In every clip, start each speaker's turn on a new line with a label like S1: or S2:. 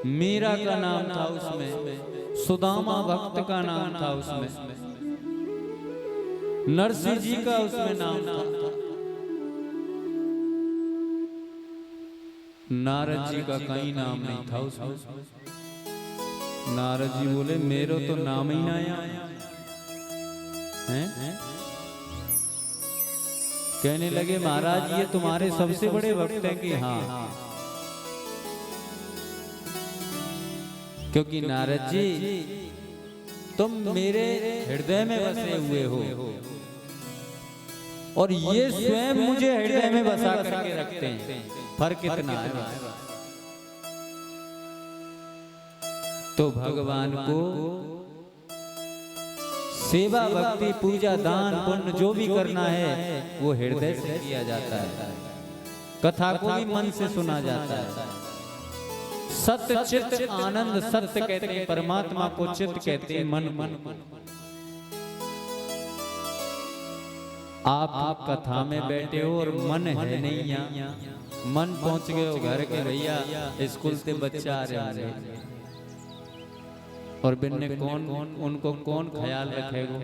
S1: मीरा का नाम था उसमें, सुदामा भक्त का नाम था उसमें, नरसिंह जी का उसमें नाम था, नारद जी का कहीं नाम नहीं था उसमें। नारद जी बोले मेरो तो नाम ही ना आया हैं? कहने लगे महाराज ये तुम्हारे सबसे बड़े भक्त हैं कि हाँ, क्योंकि नारद जी तुम मेरे हृदय में बसे हुए हो और ये स्वयं मुझे हृदय में बसा करके रखते हैं। फर्क कितना है? तो भगवान को सेवा भक्ति पूजा दान पुण्य जो भी करना है वो हृदय से किया जाता है, कथा को भी मन से सुना जाता है। सत्य चित्त आनंद, सत्य कहते हैं परमात्मा को, चित्त कहते हैं मन। आप कथा में बैठे हो और मन है नहीं यहाँ, मन पहुंच गए हो घर के, भैया स्कूल से बच्चा आ रहे हैं और बिन्ने कौन उनको कौन ख्याल रखेगा?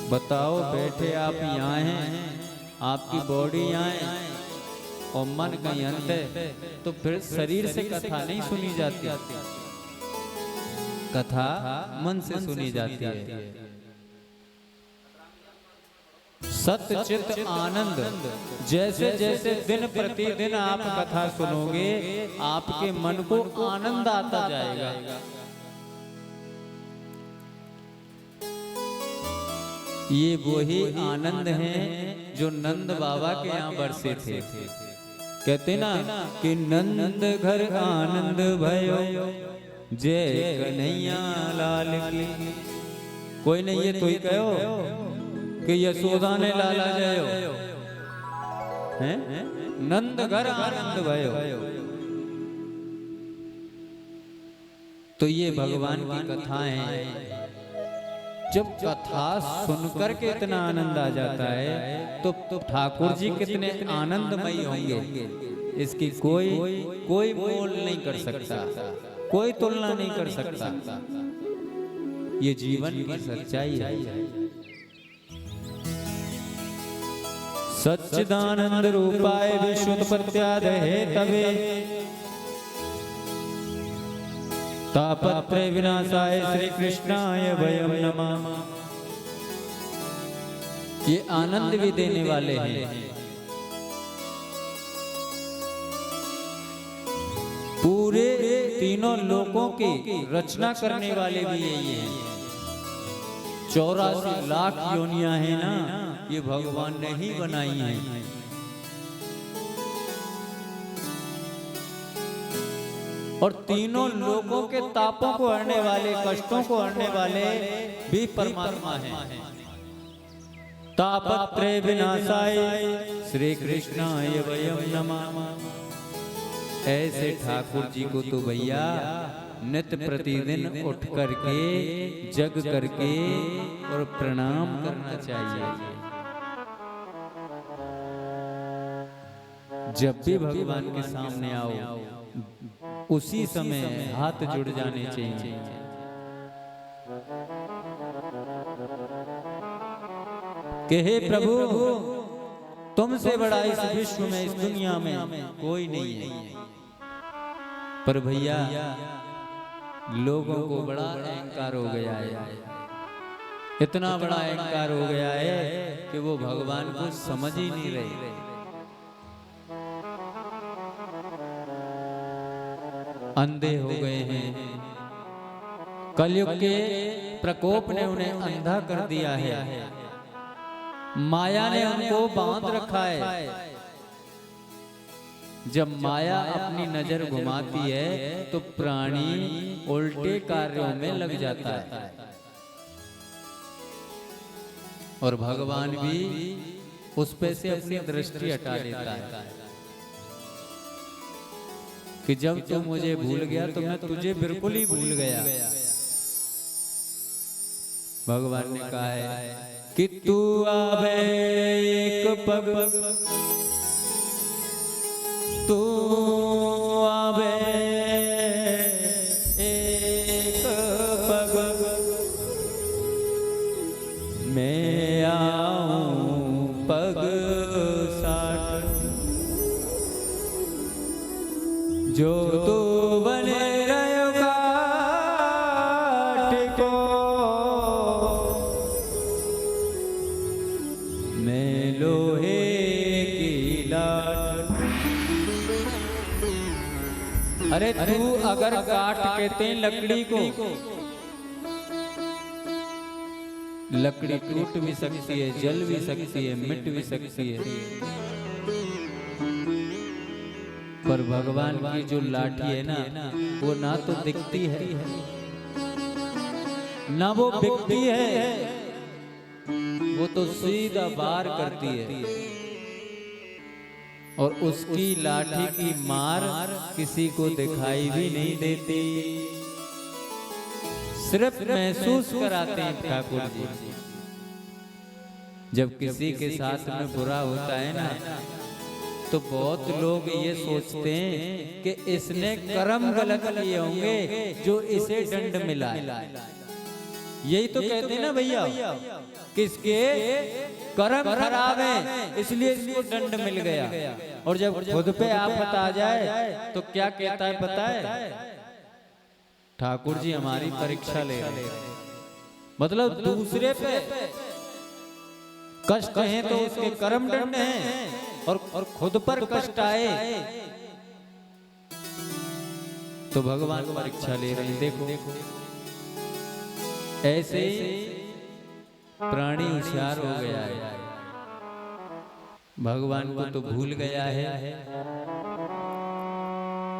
S1: बताओ, बैठे आप यहाँ हैं, आपकी बॉडी यहाँ है और मन कहीं अंत है, तो फिर शरीर से कथा नहीं सुनी जाती, कथा मन से सुनी जाती है। सत्य चित्त आनंद, जैसे जैसे दिन प्रतिदिन आप कथा सुनोगे आपके मन को आनंद आता जाएगा। ये वही आनंद हैं जो नंद बाबा के यहाँ बरसे थे। कहते ना कि नंद घर आनंद भयो, जय कन्हैया लाल की। कोई नहीं ये तो ही कहो कि यशोदा ने लाला जयो हैं, नंद घर आनंद भयो। तो ये भगवान की कथाएं, जब कथा सुनकर के इतना आनंद आ जाता है तो ठाकुर जी कितने आनंदमयी होंगे, इसकी कोई मोल नहीं कर सकता, कोई तुलना नहीं कर सकता। ये जीवन की सच्चाई है। सच्चिदानंद रूपाय विश्वोत्पत्त्यादि हेतवे, तापत्रय विनाशाय श्री कृष्णाय वयं नमः। ये आनंद भी देने वाले हैं, पूरे तीनों लोकों की रचना करने वाले भी यही हैं। 84 लाख योनियां हैं ना, ये भगवान ने ही बनाई हैं। और तीनों लोगों के तापों को हरने वाले, कष्टों को हरने वाले भी परमात्मा हैं। तापत्रय विनाशाय श्री कृष्णाय वयं नमः। ऐसे ठाकुर जी को तो भैया नित्य प्रतिदिन उठ करके जग करके और प्रणाम करना चाहिए। जब भी भगवान के सामने आओ उसी समय हाथ जुड़ जाने चाहिए। कि हे प्रभु, तुमसे बड़ा इस विश्व में, इस दुनिया में कोई नहीं है। पर भैया लोगों को बड़ा अहंकार हो गया है, इतना बड़ा अहंकार हो गया है कि वो भगवान को समझ ही नहीं रहे। अंधे हो गए हैं, कलयुग के प्रकोप ने उन्हें अंधा कर दिया है, माया ने उनको बांध रखा है। जब माया अपनी नजर घुमाती है तो प्राणी उल्टे कार्यों में लग जाता है, और भगवान भी उस पे से अपनी दृष्टि हटा लेता है कि जब तू मुझे भूल गया तो मैं तुझे बिल्कुल ही भूल गया। भगवान ने कहा है कि तू आवे एक पग, तू आवे जो तो बने रहो काट को मैं लोहे की लाठ। अरे तू अगर काट कहते हैं लकड़ी को, लकड़ी टूट भी सकती है, जल भी सकती है, मिट भी सकती है, पर भगवान की जो लाठी है ना, वो ना तो दिखती है ना वो बिकती है, वो तो सीधा वार करती है। और उसकी लाठी की मार किसी को दिखाई भी नहीं देती, सिर्फ महसूस कराते हैं ठाकुर जी। जब किसी के साथ में बुरा होता है ना, तो बहुत लोग ये सोचते हैं कि इसने कर्म गलत किए होंगे जो इसे दंड मिला है। यही तो कहते हैं ना भैया, किसके कर्म खराब है इसलिए इसको दंड मिल गया। और जब खुद पे आफत आ जाए तो क्या कहता है पता है? ठाकुर जी हमारी परीक्षा ले रहे हैं। मतलब दूसरे पे कष्ट है तो उसके कर्म दंड हैं, और खुद पर कष्ट आए तो भगवान परीक्षा ले रहे हैं। देखो ऐसे प्राणी होशियार हो गया है, भगवान को तो भूल गया है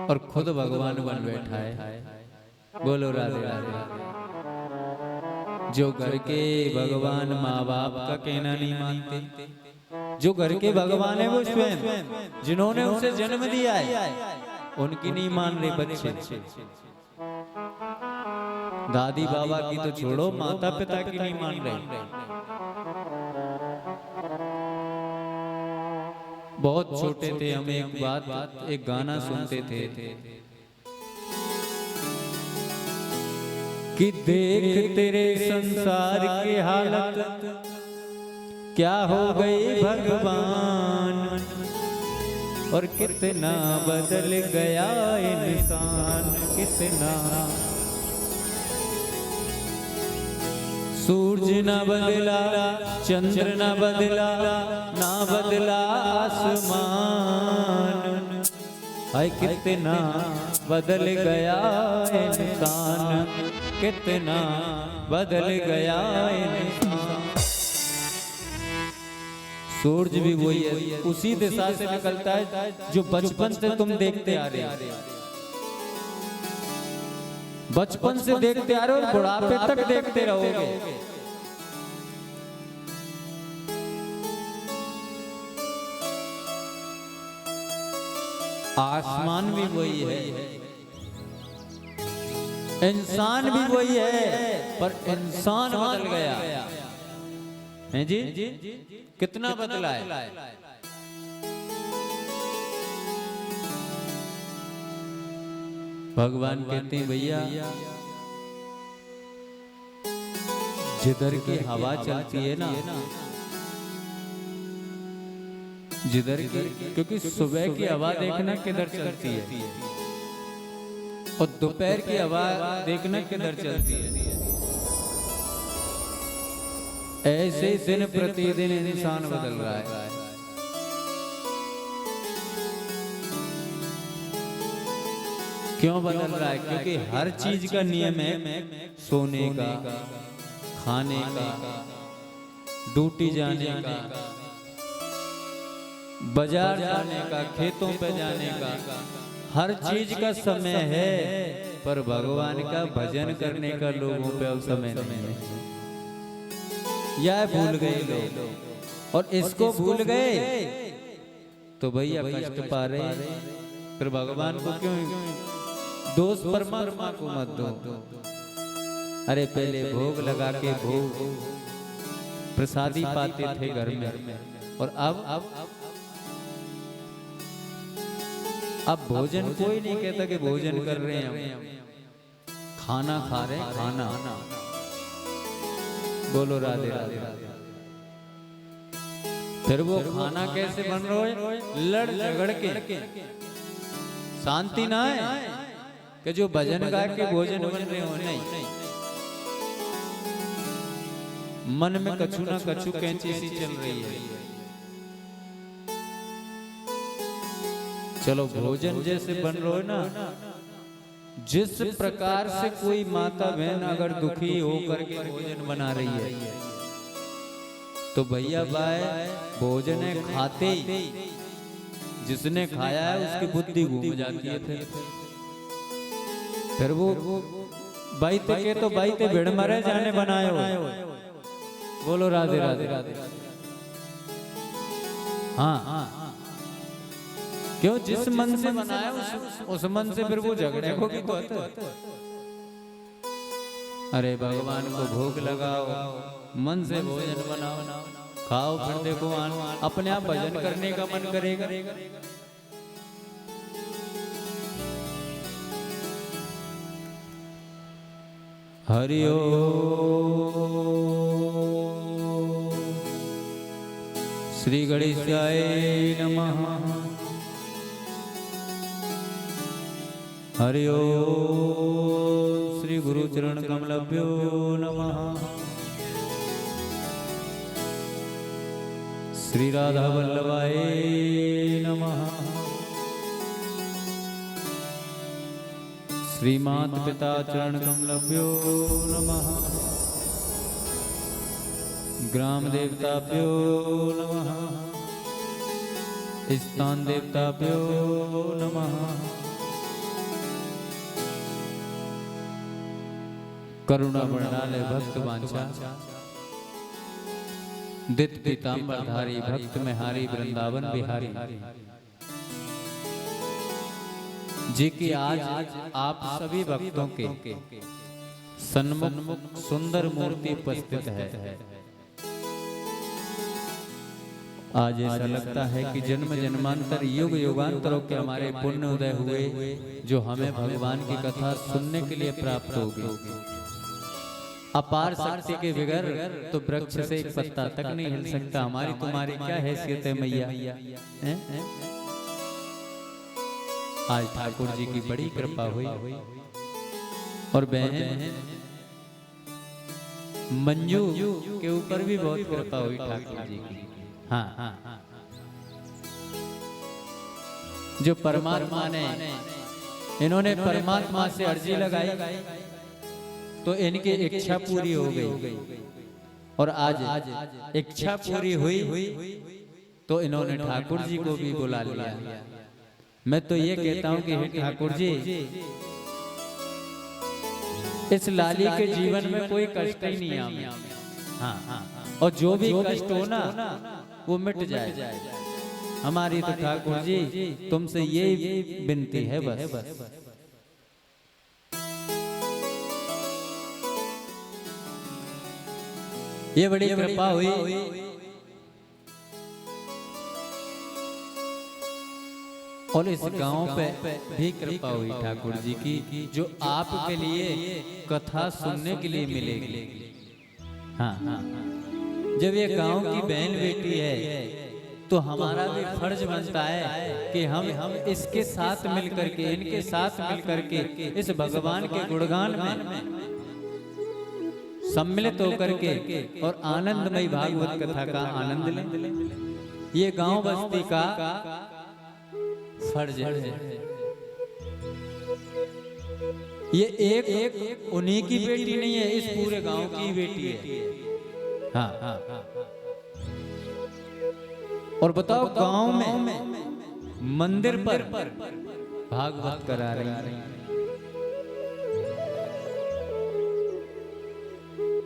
S1: और खुद भगवान बन बैठा है। बोलो राधे राधे। जो घर के भगवान माँ बाप का कहना नहीं मानते, जो घर के भगवान है वो स्वयं जिन्होंने उसे जन्म दिया है, उनकी नहीं मान रहे बच्चे। दादी बाबा की तो छोड़ो, माता पिता की नहीं मान रहे। बहुत छोटे थे हम, एक गाना सुनते थे कि देख तेरे संसार की हालत क्या हो गई भगवान, और कितना बदल गया इंसान, कितना। सूरज न बदला, चंद्र न बदला, ना बदला आसमान, हाय कितना बदल गया इंसान, कितना बदल गया इंसान। सूरज भी वही है, उसी दिशा से निकलता है जो बचपन से तुम देखते आ रहे हो, बचपन से देखते आ रहे हो और बुढ़ापे तक देखते रहोगे। आसमान भी वही है, इंसान भी वही है, पर इंसान बदल गया है जी। कितना बदला है। भगवान कहते हैं भैया जिधर की हवा चलती है ना, जिधर की, क्योंकि सुबह की हवा देखना किधर चलती है और दोपहर की हवा देखना किधर चलती है। ऐसे दिन प्रतिदिन इंसान बदल रहा है। क्यों बदल रहा है? क्योंकि हर चीज का नियम है, सोने का, खाने का, ड्यूटी जाने का, बाजार जाने का, खेतों पे जाने का, हर चीज का समय है, पर भगवान का भजन करने का लोगों पे अब समय नहीं है। यह भूल गए लोग, और इसको भूल गए तो भैया कष्ट पा रहे। फिर भगवान को क्यों दोष परमात्मा को मत दो। अरे पहले भोग लगा के भोग प्रसादी पाते थे घर में, और अब भोजन कोई नहीं कहता कि भोजन कर रहे हैं, खाना खा रहे हैं, खाना। बोलो राधे राधे। फिर वो खाना कैसे बन रहा है? लड़ झगड़ के, शांति ना है कि जो भजन गा के भोजन बन रहे हो, नहीं, मन में कछु ना कछु कैंची सी चल रही है। चलो भोजन जैसे बन रहा है ना, जिस प्रकार से कोई माता बहन अगर दुखी होकर के भोजन बना रही है, तो भैया भाई भोजन है खाते ही जिसने खाया है उसकी बुद्धि घूम जाती है। फिर वो बाईते के तो बाईते भेड़ मरे जाने बनाए हो। बोलो राधे राधे राधे। हाँ, क्यों? जिस मन से बनाया उस मन से फिर वो झगड़े को भी तो। अरे भगवान को भोग लगाओ, मन से भोजन बनाओ, खाओ, फिर देखो अपने आप भजन करने का मन करेगा। हरि ओम श्री गणेशाय नमः। हरि ओम श्री गुरु चरण कमलभ्यो नमः। श्री राधा वल्लभाय नमः। श्री मात पिता चरण कमलभ्यो नमः। ग्राम देवताभ्यो नमः। स्थान देवताभ्यो नमः। करुणा वर्णालय भक्त वांछा दित पीताम्बरधारी भक्त में हारी वृंदावन बिहारी जी की आज आप सभी भक्तों के सन्मुख सुंदर मूर्ति उपस्थित है। आज ऐसा लगता है कि जन्म जन्मांतर युग युगांतरों के हमारे पुण्य उदय हुए, जो हमें भगवान की कथा सुनने के लिए प्राप्त होगी। अपार शक्ति के बगैर तो वृक्ष से एक पत्ता तक नहीं हिल सकता। हमारी तुम्हारी क्या हैसियत है मैया? आज ठाकुर जी की बड़ी कृपा हुई और बहन मंजू के ऊपर भी बहुत कृपा हुई ठाकुर जी की। हाँ, जो परमात्मा ने, इन्होंने परमात्मा से अर्जी लगाई तो इनकी इच्छा पूरी हो गई, और आज इच्छा पूरी हुई तो इन्होंने ठाकुर जी को भी बुला लिया। मैं तो ये कहता हूं कि हे ठाकुर जी, इस लाली के जीवन में कोई कष्ट ही नहीं आया। हाँ, और जो भी कष्ट हो ना वो मिट जाए। हमारी तो ठाकुर जी तुमसे ये विनती है बस। ये बड़ी कृपा हुई। और इस गांव पे भी कृपा हुई ठाकुर जी की, जो आपके लिए कथा सुनने के लिए मिलेगी। हाँ, जब ये गांव की बहन बेटी है तो हमारा भी फर्ज बनता है कि हम इसके साथ मिलकर के, इनके साथ मिलकर के इस भगवान के गुणगान में सम्मिलित होकर के और आनंदमयी भागवत कथा का आनंद लें। ये गांव बस्ती का फर्ज है। ये एक उन्हीं की बेटी नहीं है, इस पूरे गांव की बेटी है। हाँ, और बताओ गांव में मंदिर पर भागवत करा रही है।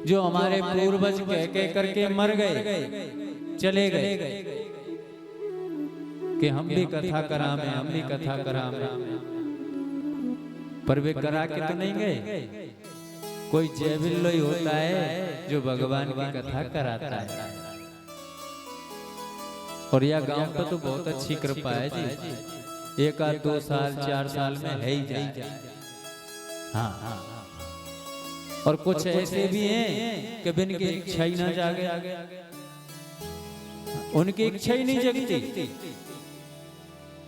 S1: जो हमारे पूर्वज कह करके मर गए, चले गए कि हम भी कथा करावे, हम भी कथा करावे, पर वे करा के तो नहीं गए। कोई जयबिल्लो ही होता है जो भगवान की कथा कराता है। और यह गांव पर तो बहुत अच्छी कृपा है जी, 1 आध 2 साल 4 साल में है ही जाए। हाँ, और कुछ ऐसे भी हैं कि जिनकी इच्छा ही ना जागे, उनकी इच्छा ही नहीं जगती।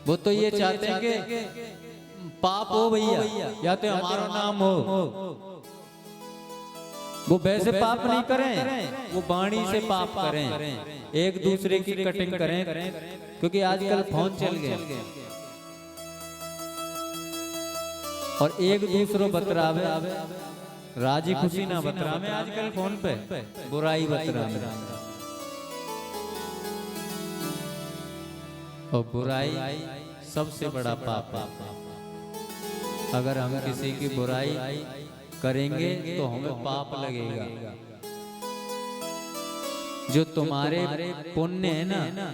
S1: वो तो ये चाहते हैं पाप हो भैया, या तो हमारा नाम हो। वो वैसे पाप नहीं करें, वो वाणी से पाप करें, एक दूसरे की कटिंग करें, क्योंकि आजकल फोन चल गए और एक दूसरों बतरावे, राजी खुशी ना बतरावे, आजकल फोन पे बुराई बतरावे। और बुराई सबसे बड़ा पाप है। अगर हम किसी की बुराई करेंगे तो हमें पाप लगेगा। जो तुम्हारे पुण्य है ना,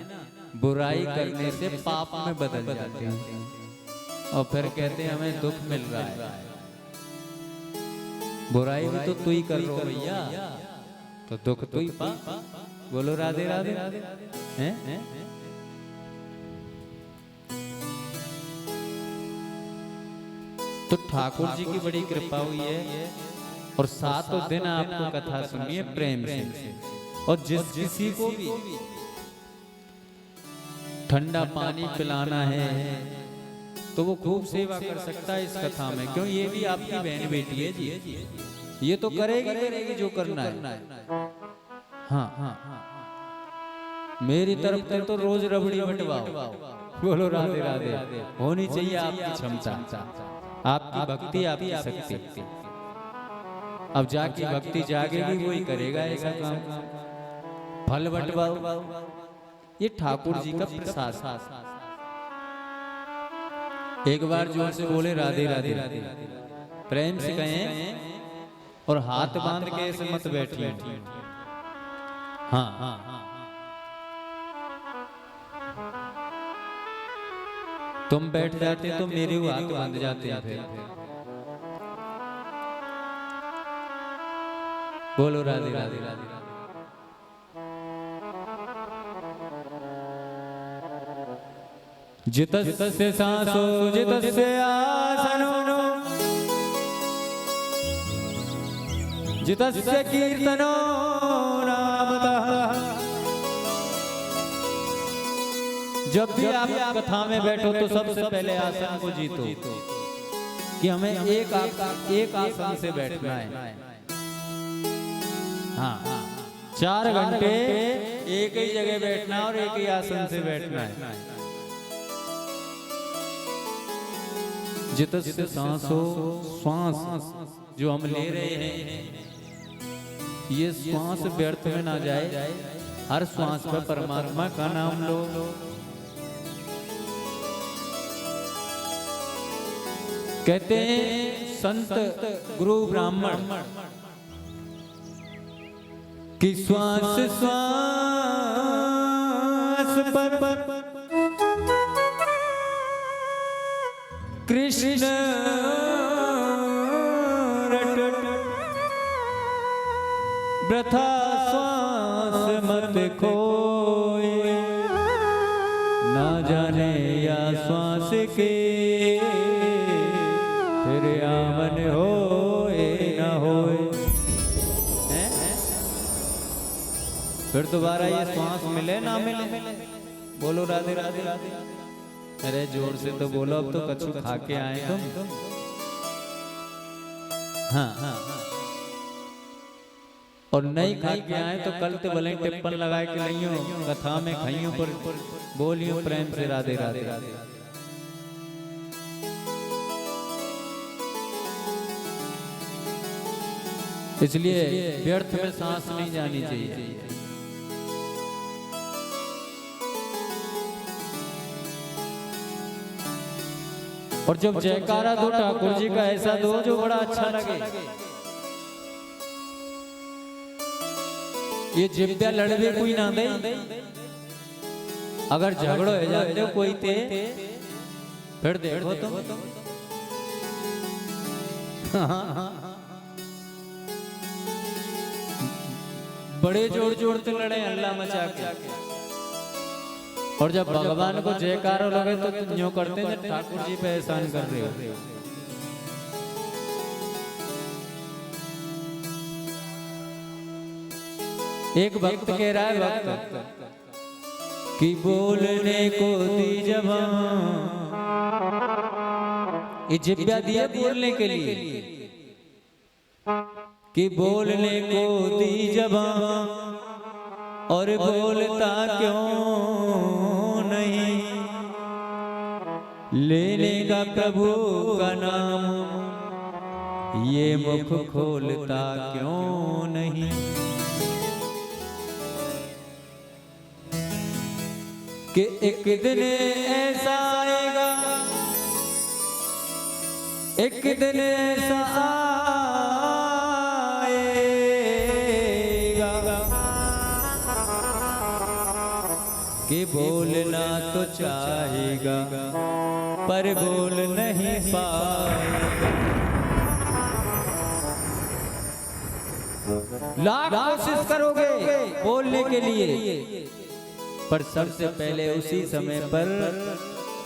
S1: बुराई करने से पाप में बदल जाते हैं और फिर कहते हैं हमें दुख मिल रहा है। बुराई भी तो तू ही कर रहा भैया, तो दुख तू ही पा। बोलो राधे राधे। हैं? तो ठाकुर जी की बड़ी कृपा हुई है और सातों दिन आपको कथा सुनिए प्रेम से। और जिस किसी को भी ठंडा पानी पिलाना है तो वो खूब सेवा कर सकता है इस कथा में, क्यों? ये भी आपकी बहन बेटी है जी, ये तो करेगी जो करना है। हाँ, मेरी तरफ से तो रोज रबड़ी बंटवाओ। बोलो राधे राधे। होनी चाहिए आपकी क्षमता, आपकी भक्ति, आपकी शक्ति। अब जाके भक्ति जागेगी वही करेगा ऐसा काम। फल बंटवाओ, ये ठाकुर जी का प्रसाद। एक बार जोर से बोले राधे राधे, प्रेम से कहें और हाथ बांध के ऐसे मत बैठिए। हाँ, तुम बैठ जाते तो मेरे हाथ बांध जाते हैं फिर। बोलो राधे राधे। जितस्य सांसो जितस्य आसनो, जितस्य कीर्तनो नामतः। जब भी आप कथा में बैठो तो सबसे पहले आसन को जीतो कि हमें एक आसन से बैठना है। हाँ, 4 घंटे एक ही जगह बैठना और एक ही आसन से बैठना है। जितस्य सांसो, श्वास जो हम ले रहे हैं ये श्वास व्यर्थ में ना जाए। हर श्वास पर परमात्मा का नाम लो। कहते हैं संत गुरु ब्राह्मण कि श्वास पर कृष्ण वृथा श्वास मत खोए, ना जाने या श्वास के फिर आमन होए न होए। फिर दोबारा ये श्वास मिले ना मिले। बोलो राधे राधे। अरे जोर से तो बोलो, अब तो कछु खा के आए तुम। हाँ, और नहीं खा के आए तो कल तो भले टिप्पण लगा के लाइयो, कथा में खाइयो पर बोलियो प्रेम से राधे राधे। इसलिए व्यर्थ में सांस नहीं जानी चाहिए। और जब जयकारा दो ठाकुर जी का ऐसा दो जो बड़ा अच्छा लगे। ये जिब्या लड़वे कोई ना दे, अगर झगड़ो हो जाते कोई ते फिर देखो तुम। बड़े जोर जोर से लड़े हल्ला मचा के, और जब भगवान को जयकारो लगे तो यूं करते हैं ठाकुर जी पे एहसान कर रहे हो। एक भक्त कह रहा है भक्त कि बोलने को दी जबान, ये जिब्या दिए बोलने के लिए कि बोलने को दी ज़बान और बोलता क्यों नहीं, लेने का प्रभु का नाम ये मुख खोलता क्यों नहीं। कि एक दिन ऐसा आएगा, एक दिन ऐसा आएगा कि बोलना तो चाहेगा पर बोल नहीं पाएगा। लाख कोशिश करोगे बोलने के लिए, पर सबसे पहले उसी समय पर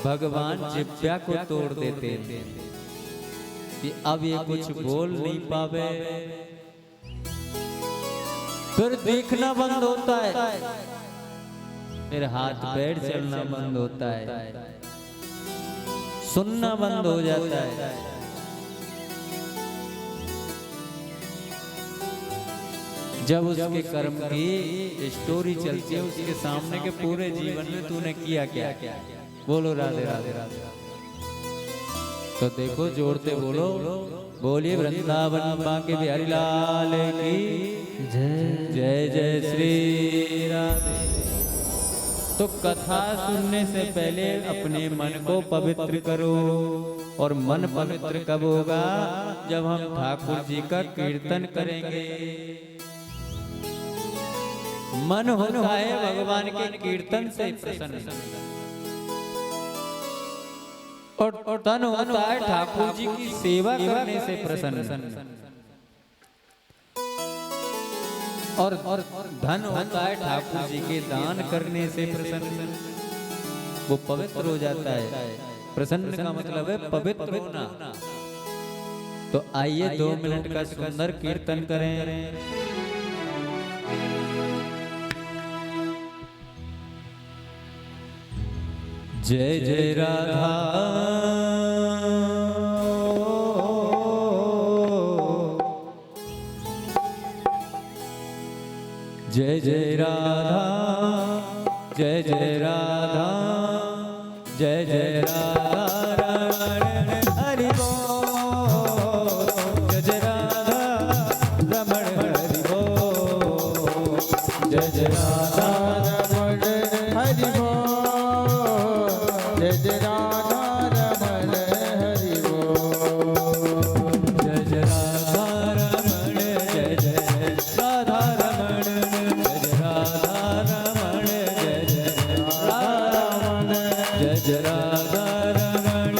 S1: भगवान जिब्या को तोड़ देते थे कि अब ये कुछ बोल नहीं पावे। फिर देखना बंद होता है, फिर हाथ पैर चलना बंद होता है, सुनना बंद हो जाता है। जब उसके कर्म की स्टोरी चलती है उसके सामने के पूरे जीवन में तूने किया क्या, बोलो राधे राधे राधे। तो देखो जोड़ते बोलो, बोलिए वृंदावन बांके बिहारी लाल की जय जय जय श्री राधे। तो कथा सुनने से पहले अपने मन को पवित्र करो, और मन पवित्र कब होगा? जब हम ठाकुर जी का कीर्तन करेंगे। मन होता है भगवान के कीर्तन से प्रसन्न, और तन होता है ठाकुर जी की सेवा करने से प्रसन्न, और धन होता है ठाकुर जी के दान करने से प्रसन्न। वो पवित्र हो जाता है। प्रसन्न का मतलब है पवित्र होना। तो आइए 2 मिनट का सुंदर कीर्तन करें। जय जय राधा जय जय राधा जय जय राधा जय जय राधा रमण हरि बोल। जय जय राधा रमण हरि बोल। जय जय राधा रमण हरि बोल। जय जय राधा रमण हरि बोल। जय जय राधा रमण जय जय राधा रमण जय जय राधा रमण जय जय राधा रमण जय जय राधा रमण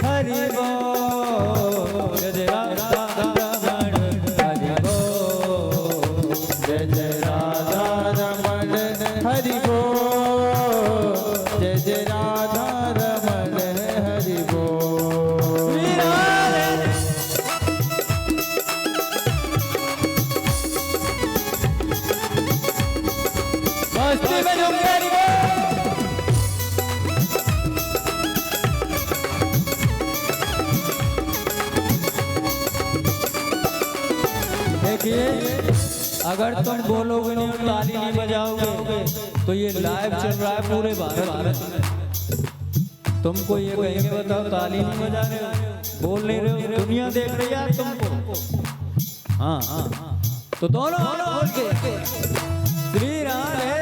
S1: हरि बोल। जय जय राधा रमण हरि बोल। जय जय राधा रमण हरि बोल। जय जय राधा रमण हरि बोल। मस्ती में जो हरि बोल। देखिए, अगर तुम बोलोगे नहीं और ताली नहीं बजाओगे तो ये लाइव चल रहा है पूरे भारत में। तुमको ये कहेंगे बताओ ताली नहीं बजा रहे हो, बोल नहीं रहे हो, दुनिया देख रही है तुमको। हाँ हाँ, तो दोनों बोल के श्री राधे।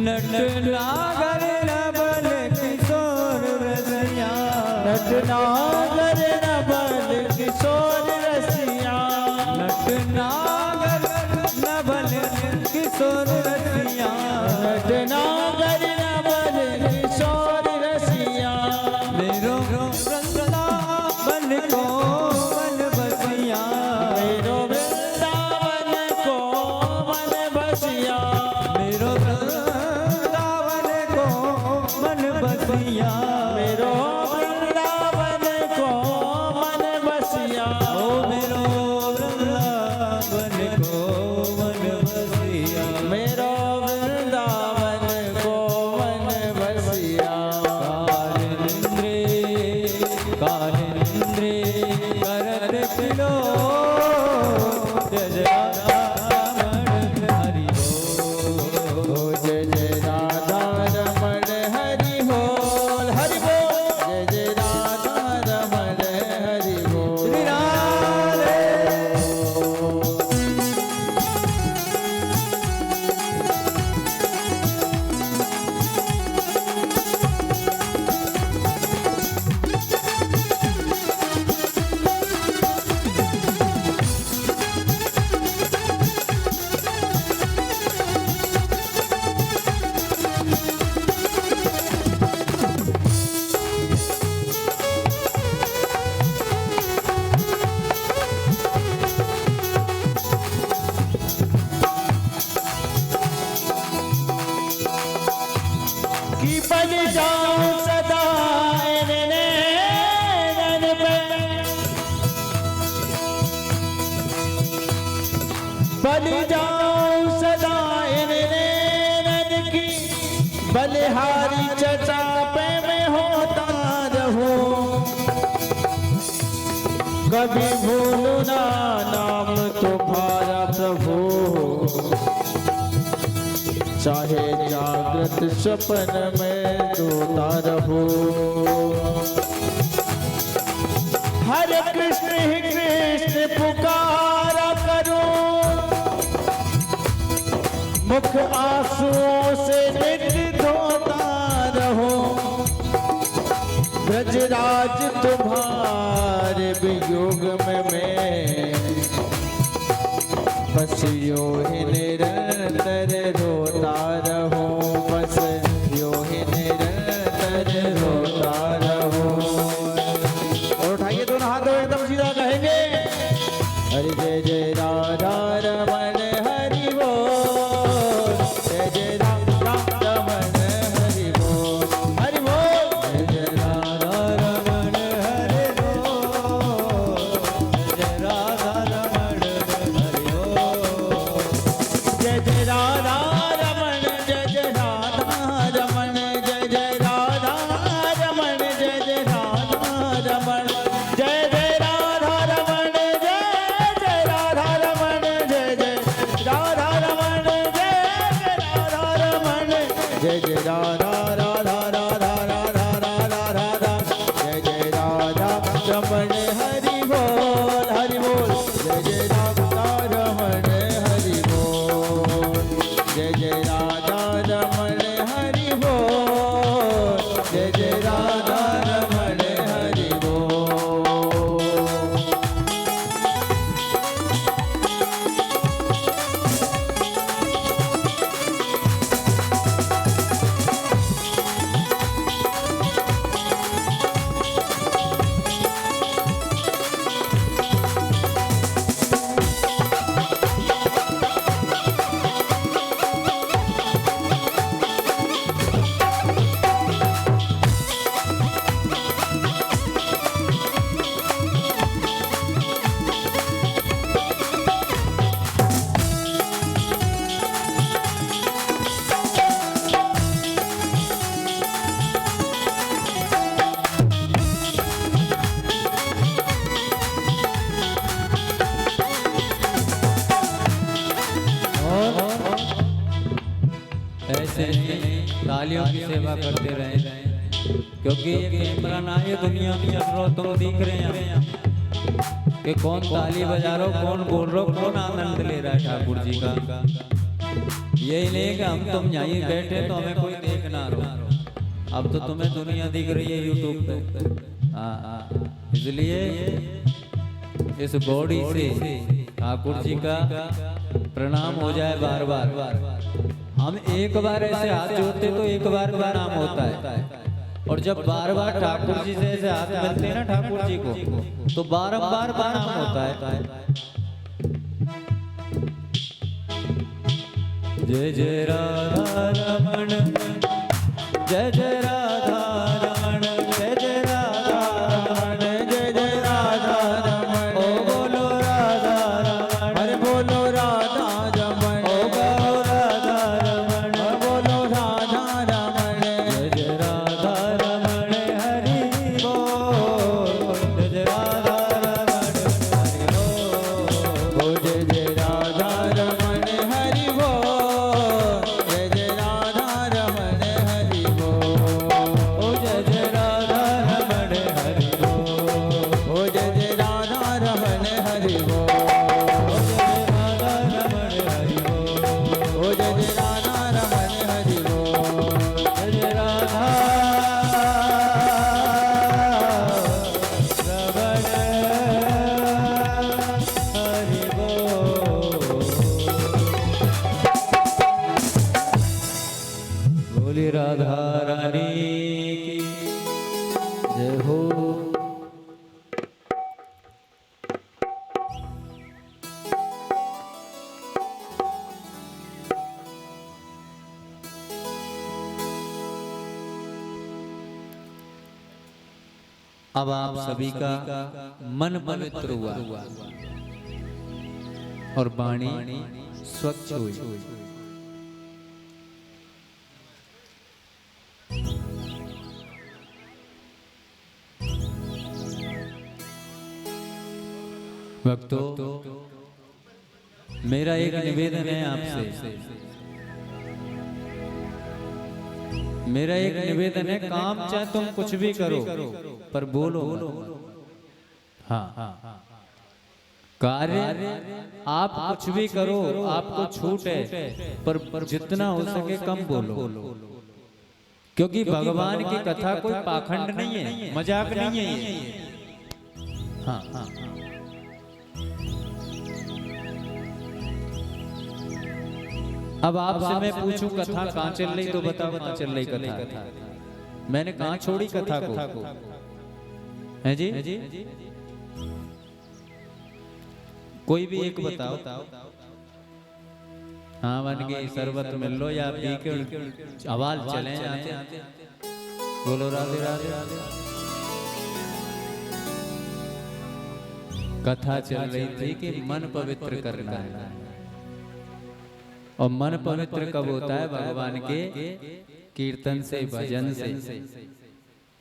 S1: नट नागर नबल किशोर रसिया। नट नागर नबल किशोर रसिया। नट नागर किशोर रसिया
S2: नटनागर नवर किशोर रसिया
S1: मेरो वृंदावन को वन बसिया
S2: मेरो वृंदावन को वन बसिया
S1: मेरो वृंदावन को वन बसिया
S2: मेरो वृंदावन को मन बसिया
S1: ओ मेरो वृंदावन को वन बसिया
S2: मेरो वृंदावन को मन बसिया
S1: कालिंद्रे करत खिलो जय जय रमण हरि बोल
S2: जय जय राधा रमण हरि बोल हरि बोल जय जय राधा रमण हरि बोल
S1: श्री राधे
S2: कि बन जाऊं सदा नैनन पे बन जाऊं सदा नैनन की बलिहारी चचा पे मैं होता रहूं कभी भूलू ना नाम तुम्हारा प्रभु चाहे जागृत सपन में रोता रहो हरे कृष्ण पुकारा करो मुख आंसुओं से नित्य धोता रहो ब्रजराज तुम्हारे वियोग में मैं बस यो ही निरंतर रोता रहो बस यो ही निरंतर रोता रहो और उठाइए दोनों हाथों एकदम सीधा कहेंगे हरि जय जय राधा रमण हरि बोल जय जय राम राम रमण हरि बोल हरि बोल जय जय
S1: राधा रमण हरि बोल जय राधा रमण हरि बोल
S2: जय जय राधा रमण जय जय राधा रमण जय जय राधा रमण जय जय राधा रमण जय जय राधा रमण जय जय राधा रमण जय जय राधा रमण जय जय राधा रमण जय जय राधा राधा राधा राधा राधा राधा जय जय राधा रमण हरि बोल जय जय राधा रमण हरि बोल जय जय राधा रमण हरि बोल जय जय राधा रमण हरि बोल
S1: ऐसे ही तालियों की सेवा करते रहे क्योंकि ये कैमरा ना ये दुनिया में चल रहा तुम दिख रहे हैं कि कौन ताली बजा रहा हो कौन बोल रहा हो कौन आनंद ले रहा है ठाकुर जी का यही नहीं कि हम तुम यहीं बैठे तो हमें कोई देख ना रहा अब तो तुम्हें दुनिया दिख रही है यूट्यूब पे इसलिए इस बॉडी से ठाकुर जी का प्रणाम हो जाए बार बार। हम एक बार ऐसे हाथ जोड़ते तो एक बार प्रणाम होता है, और जब बार बार ठाकुर जी से ऐसे हाथ मिलते हैं ना ठाकुर जी को, तो बारंबार प्रणाम होता है। जय जय राधा रमण, जय जय राधा रमण, जय जय राधा रमण, जय जय राधा रमण। ओ बोलो राधा रमण,
S2: हरे बोलो राधा रमण,
S1: ओ बोलो राधा रमण,
S2: बोलो राधा रमण।
S1: जय जय राधा रमण हरि बोल, जय जय राधा रमण हरि बोल।
S2: ओ जय जय राधा रमण हरि बोल, जय जय राधा रमण हरि बोल।
S1: ओ जय जय राधा रमण हरि बोल,
S2: ओ जय जय राधा रमण हरि बोल,
S1: ओ जय जय राधा रमण हरि बोल,
S2: ओ जय जय राधा रमण हरि बोल।
S1: जय जय राधा रमण हरि बोल। बोली राधा रानी की जय हो। अब आप सभी का मन पवित्र हुआ और वाणी स्वच्छ हुई। भक्तों, मेरा एक निवेदन है आपसे, मेरा एक निवेदन है, काम चाहे तुम कुछ भी करो पर बोलो मत। हाँ, कार्य आप कुछ भी करो, आपको छूट है, पर जितना हो सके कम बोलो, क्योंकि भगवान की कथा कोई पाखंड नहीं है, मजाक नहीं है ये। हाँ, अब आपसे मैं पूछूं कथा कहाँ चल रही, तो बताओ कहाँ चल रही कथा। मैंने कहाँ छोड़ी कथा को, है जी? कोई भी एक बताओ। हाँ, बन गई, शरबत मिल लो या पी के आवाज चले जाते। बोलो राधे राधे राधे। कथा चल रही थी कि मन पवित्र करना है, और मन पवित्र कब होता है? भगवान के कीर्तन से, भजन से,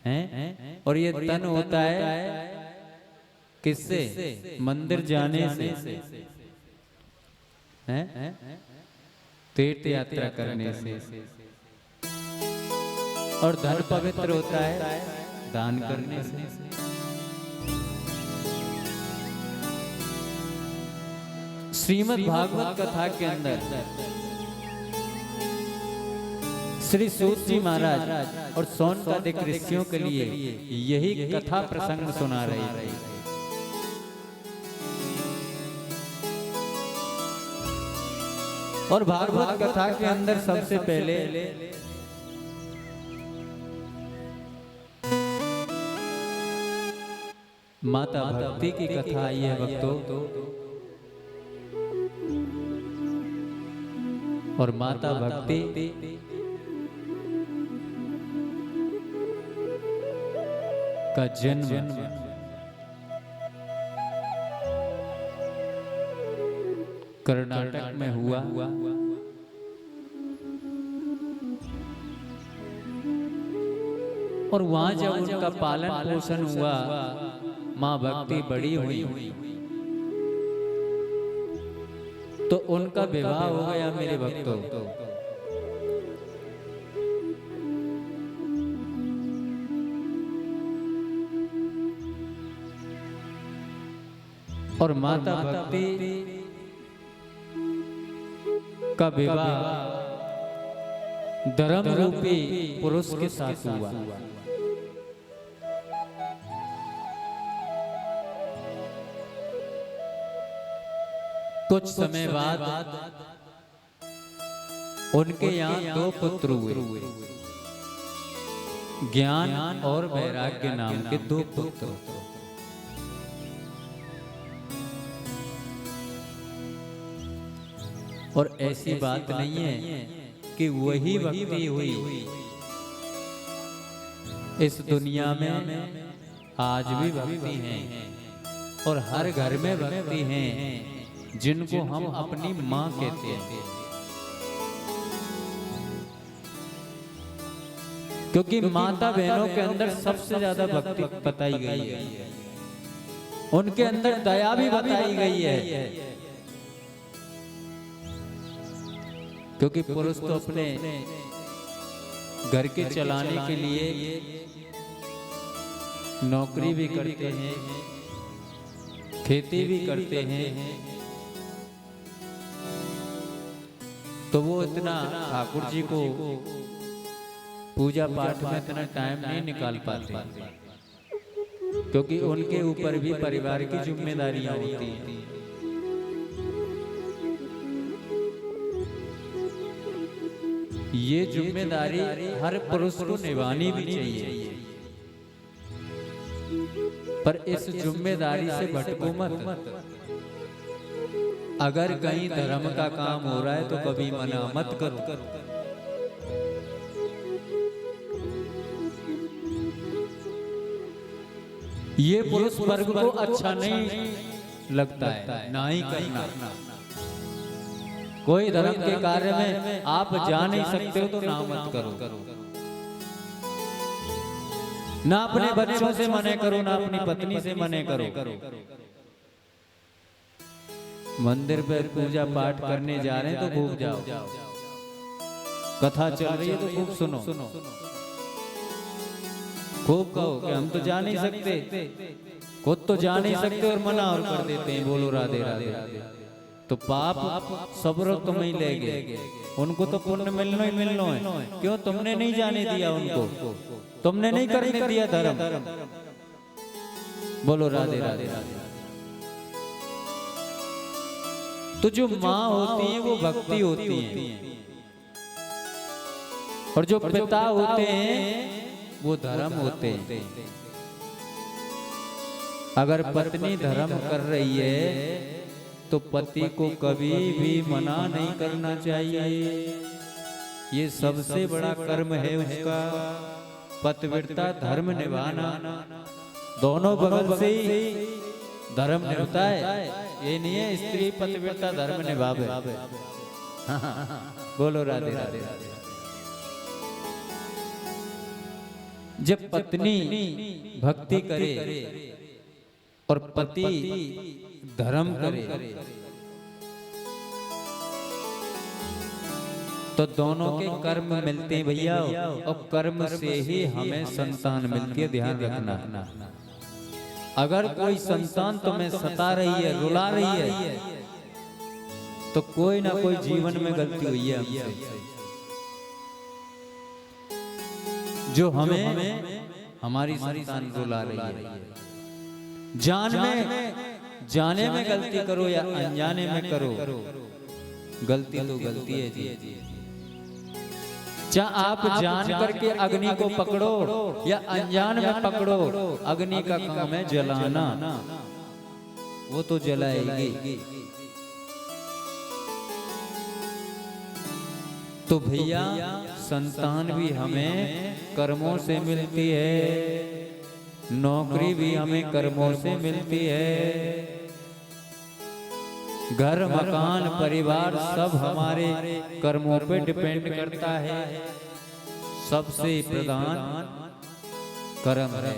S1: हैं? और ये तन होता है किससे? मंदिर जाने से, हैं? तीर्थ यात्रा करने से। और धन पवित्र होता है दान करने से। श्रीमद् भागवत कथा के अंदर श्री सूत जी महाराज और सौनकादिक ऋषियों के लिए यही कथा प्रसंग सुना रहे थे। और भागवत कथा के अंदर सबसे पहले माता भक्ति की कथा आई है भक्तों। और माता भक्ति का जन्म कर्नाटक में हुआ। और वहां जब उनका पालन पोषण हुआ, मां भक्ति बड़ी हुई, तो उनका विवाह हो गया मेरे भक्तों। और माता भक्ति का विवाह धर्म रूपी पुरुष के साथ हुआ। कुछ समय बाद उनके यहाँ 2 पुत्र हुए, ज्ञान और वैराग्य नाम के 2 पुत्र। और ऐसी बात नहीं है कि वही भक्ति हुई, इस दुनिया में आज भी भक्ति हैं और हर घर में भक्ति हैं, जिनको हम अपनी माँ कहते हैं। क्योंकि माता बहनों के अंदर सबसे ज्यादा भक्ति बताई गई है, उनके अंदर दया भी बताई गई है। क्योंकि पुरुष तो अपने घर के चलाने के लिए नौकरी भी करते हैं, खेती भी करते हैं, तो वो इतना ठाकुर जी को पूजा पाठ में इतना टाइम नहीं निकाल पाते, क्योंकि उनके ऊपर भी परिवार की जिम्मेदारियां होती हैं। ये जिम्मेदारी हर पुरुष को निभानी भी चाहिए, पर इस जिम्मेदारी से भटको मत। अगर कहीं धर्म का काम हो रहा है तो कभी मना मत करो। ये पुरुष वर्ग को अच्छा नहीं लगता है, ना ही करना। कोई धर्म के कार्य में आप जा नहीं सकते हो तो ना मत करो। ना अपने बच्चों से मने करो, ना अपनी पत्नी से मने करो। मंदिर पर पूजा पाठ करने जा रहे हैं तो खूब जाओ, कथा चल रही है तो खूब सुनो, खूब कहो कि हम तो जा नहीं सकते, खुद तो जा नहीं सकते और मना और कर देते हैं, बोलो राधे राधे। तो पाप सबरो तुम ही ले गए, उनको तो पुण्य मिलना ही मिलना है। क्यों तुमने नहीं जाने दिया उनको, तुमने नहीं करने दिया धर्म। बोलो राधे राधे। तो जो माँ होती है वो भक्ति होती है, और जो पिता होते हैं वो धर्म होते हैं। अगर पत्नी धर्म कर रही है तो पति को कभी भी मना नहीं करना चाहिए। ये सबसे बड़ा कर्म है उसका, पतिव्रता धर्म निभाना। दोनों बगल से ही धर्म निभाता है, ये नहीं है स्त्री पतिव्रता धर्म निभावे। बोलो राधे राधे। जब पत्नी भक्ति करे और पति धर्म करे तो दोनों के कर्म मिलते हैं भैया, और कर्म से ही हमें संतान मिलती है। ध्यान रखना, अगर कोई संतान तुम्हें सता रही है, रुला रही है, तो कोई ना कोई जीवन में गलती हुई है हमसे, जो हमें हमारी संतान रुला रही है। जाने में गलती करो या अनजाने में करो, गलती तो गलती है जी। चाहे आप जान करके अग्नि को पकड़ो या अनजान में पकड़ो, अग्नि का काम है जलाना, वो तो जलाएगी। तो भैया संतान भी हमें कर्मों से मिलती है, नौकरी भी हमें कर्मों से मिलती है, घर मकान परिवार सब हमारे कर्मों पे डिपेंड करता है। सबसे प्रधान कर्म है,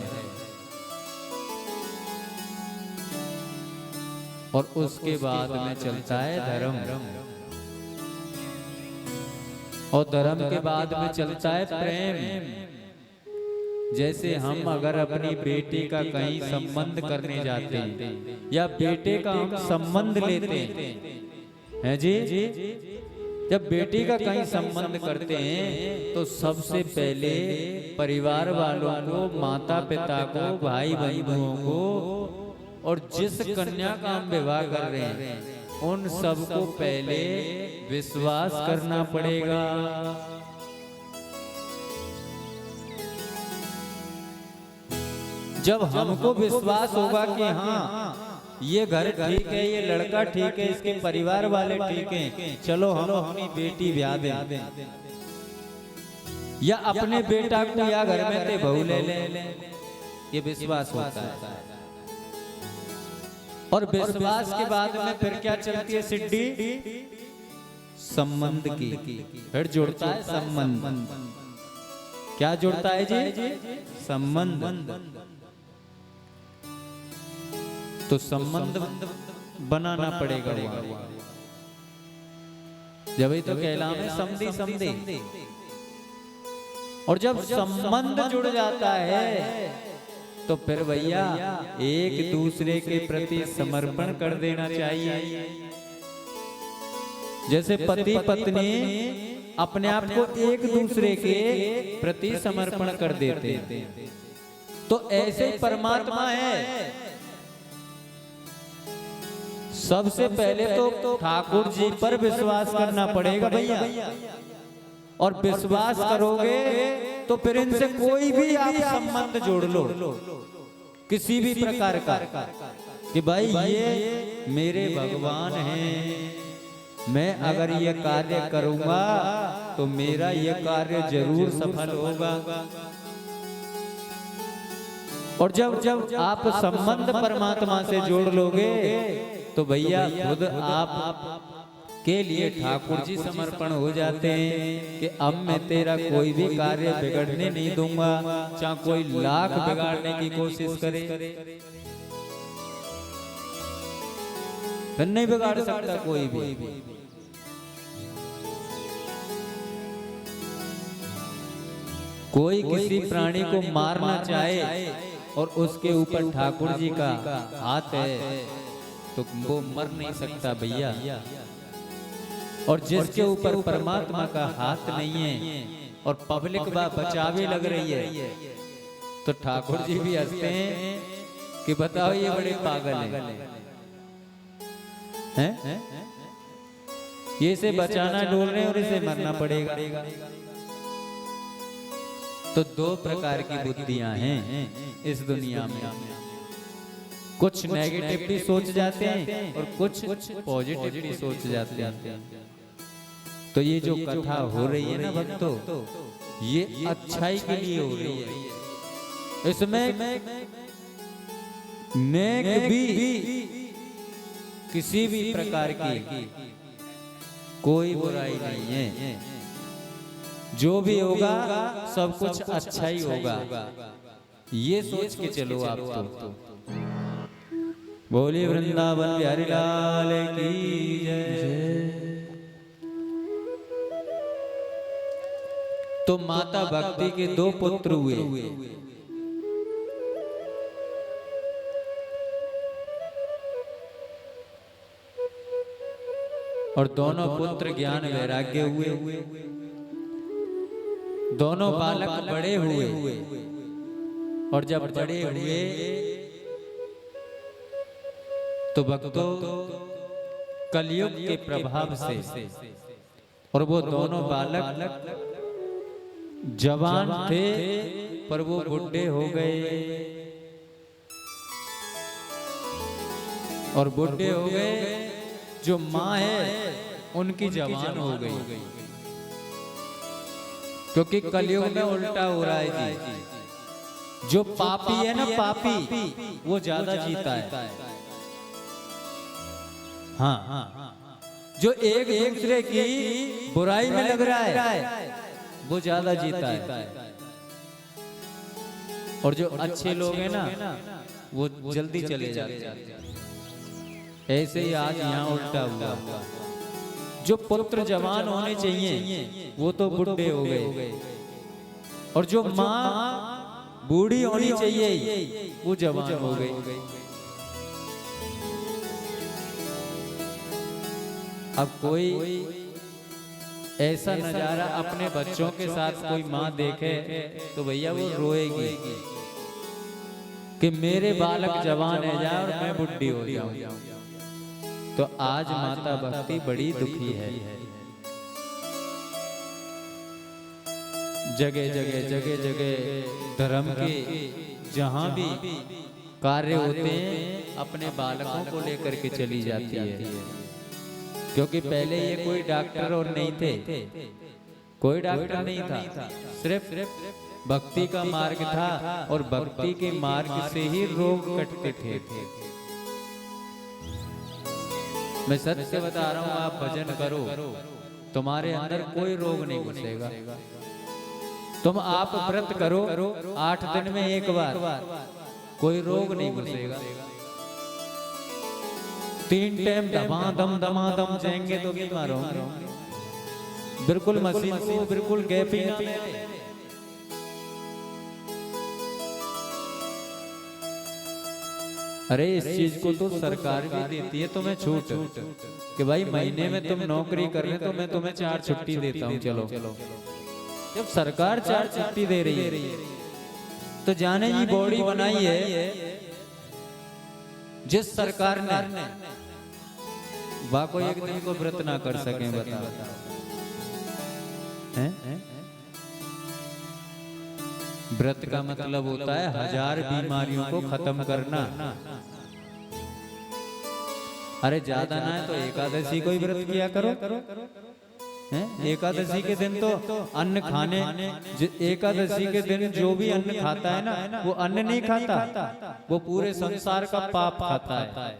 S1: और उसके बाद में चलता है धर्म, और धर्म के बाद में चलता है प्रेम। जैसे हम अगर अपनी बेटी का कहीं संबंध करने जाते हैं या बेटे का हम संबंध लेते हैं जी, जब बेटी का कहीं संबंध करते हैं तो सबसे पहले परिवार वालों को, माता पिता को, भाई बंधुओं को, और जिस कन्या का हम विवाह कर रहे हैं उन सबको पहले विश्वास करना पड़ेगा। जब हमको विश्वास होगा कि हाँ ये घर ठीक है, ये लड़का ठीक है, इसके परिवार वाले ठीक हैं, चलो हम अपनी बेटी ब्याह दें, या अपने बेटा को या घर में ते बहू ले लें, ये विश्वास होता है। और विश्वास के बाद में फिर क्या चलती है सिद्धि? संबंध की। फिर जुड़ता है संबंध। क्या जुड़ता है जी? संबंध। तो संबंध बनाना पड़ेगा। जब ही तो कहला में समधी समधी। और जब संबंध जुड़ जाता है तो फिर भैया एक दूसरे के प्रति समर्पण कर देना चाहिए। जैसे पति पत्नी अपने आप को एक दूसरे के प्रति समर्पण कर देते हैं, तो ऐसे परमात्मा है। सबसे पहले तो ठाकुर जी पर विश्वास करना पड़ेगा भैया। और विश्वास करोगे तो फिर इनसे कोई भी आप संबंध जोड़ लो, किसी भी प्रकार का, कि भाई ये मेरे भगवान हैं, मैं अगर ये कार्य करूंगा तो मेरा ये कार्य जरूर सफल होगा। और जब जब आप संबंध परमात्मा से जोड़ लोगे तो भैया खुद आप के लिए ठाकुर जी समर्पण हो जाते हैं कि अब मैं तेरा कोई भी कार्य बिगड़ने नहीं दूंगा, चाहे कोई लाख बिगाड़ने की कोशिश करे, फिर नहीं बिगाड़ सकता कोई भी। कोई किसी प्राणी को मारना चाहे और उसके ऊपर ठाकुर जी का हाथ है तो वो मर नहीं सकता भैया। और जिसके ऊपर परमात्मा का हाथ नहीं है और पब्लिक बचावे लग रही है तो ठाकुर जी भी हंसते हैं कि बताओ ये बड़े पागल हैं? ये इसे बचाना डोल रहे हैं और इसे मरना पड़ेगा। तो दो प्रकार की बुद्धियां हैं इस दुनिया में। कुछ नेगेटिव भी सोच जाते हैं और कुछ पॉजिटिव भी सोच जाते हैं। तो ये जो कथा हो रही है ना भक्तों, ये अच्छाई के लिए हो रही है। इसमें नेक भी किसी भी प्रकार की कोई बुराई नहीं है। जो भी होगा सब कुछ अच्छा ही होगा, ये सोच के चलो आप तो। बोले वृंदावन बिहारी लाल की जय। तो माता भक्ति के दो पुत्र हुए। और दोनों पुत्र ज्ञान वैराग्य हुए। दोनों बालक बड़े हुए। और जब बड़े हुए तो भक्तों कलयुग के प्रभाव से, और वो दोनों बालक जवान थे पर वो बुढ़े हो गए। और बुढ़े हो गए, जो माँ है उनकी जवान हो गई। क्योंकि कलयुग में उल्टा हो रहा है जी। जो पापी है ना, पापी वो ज्यादा जीता है। हाँ, जो एक दूसरे की बुराई में लग रहा है वो ज्यादा जीता है। और जो अच्छे लोग हैं ना वो जल्दी चले जाते हैं। ऐसे ही आज यहाँ उल्टा हुआ। जो पुत्र जवान होने चाहिए वो तो बुढ़े हो गए, और जो माँ बूढ़ी होनी चाहिए वो जवान हो गई। अब कोई ऐसा नजारा अपने बच्चों के साथ कोई माँ देखे तो भैया वो रोएगी कि मेरे बालक जवान है जाए और मैं बुढ़ी हो जाऊं। तो आज माता भक्ति बड़ी दुखी है। जगह जगह जगह जगह धर्म के जहां भी कार्य होते हैं अपने बालकों को लेकर के चली जाती है। क्योंकि पहले ये कोई डॉक्टर और नहीं थे, कोई डॉक्टर नहीं था, सिर्फ भक्ति का मार्ग था और भक्ति के मार्ग से ही रोग कटते थे। मैं सच से बता रहा हूं, आप भजन करो, तुम्हारे अंदर कोई रोग नहीं घुसेगा। तुम आप व्रत करो 8 दिन में एक बार, कोई रोग नहीं घुसेगा। 3 टाइम दमादम जाएंगे तो बीमार होंगे। बिल्कुल मशीन को बिल्कुल गैपिंग। अरे इस चीज को तो सरकार भी देती है तुम्हें छूट कि भाई महीने में तुम नौकरी कर रहे तो मैं तुम्हें 4 छुट्टी देता हूँ। चलो जब सरकार 4 छुट्टी दे रही है तो जाने की बॉडी बनाई है जिस सरकार ने, वाह कोई एक दिन को व्रत ना कर सके। बता व्रत का मतलब होता है 1000 बीमारियों को खत्म करना। अरे ज्यादा ना है तो एकादशी को ही व्रत किया करो। एकादशी के दिन तो अन्न खाने, एकादशी के दिन जो भी अन्न खाता है ना वो अन्न नहीं खाता, वो पूरे संसार का पाप खाता है।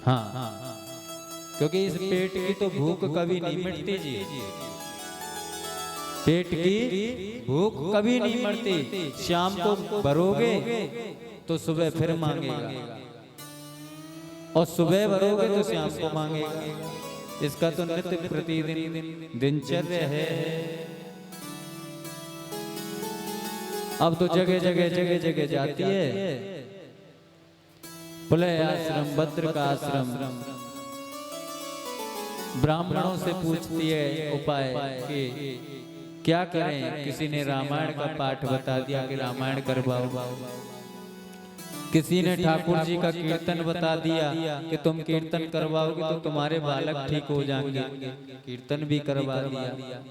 S1: हाँ, क्योंकि इस पेट की तो भूख कभी नहीं मिटती जी। पेट की भूख कभी नहीं मरती। शाम को भरोगे तो सुबह फिर मांगेगा और सुबह भरोगे तो शाम को मांगेगा। इसका तो नित्य प्रतिदिन दिनचर्या है। अब तो जगह जगह जाती है। पुलय आश्रम, भद्र का आश्रम, ब्राह्मणों से पूछती है उपाय कि क्या करें। किसी ने रामायण का पाठ बता दिया कि रामायण करवाओ, किसी ने ठाकुर जी का कीर्तन बता दिया कि तुम कीर्तन करवाओगे तो तुम्हारे बालक ठीक हो जाएंगे, कीर्तन भी करवा दिया।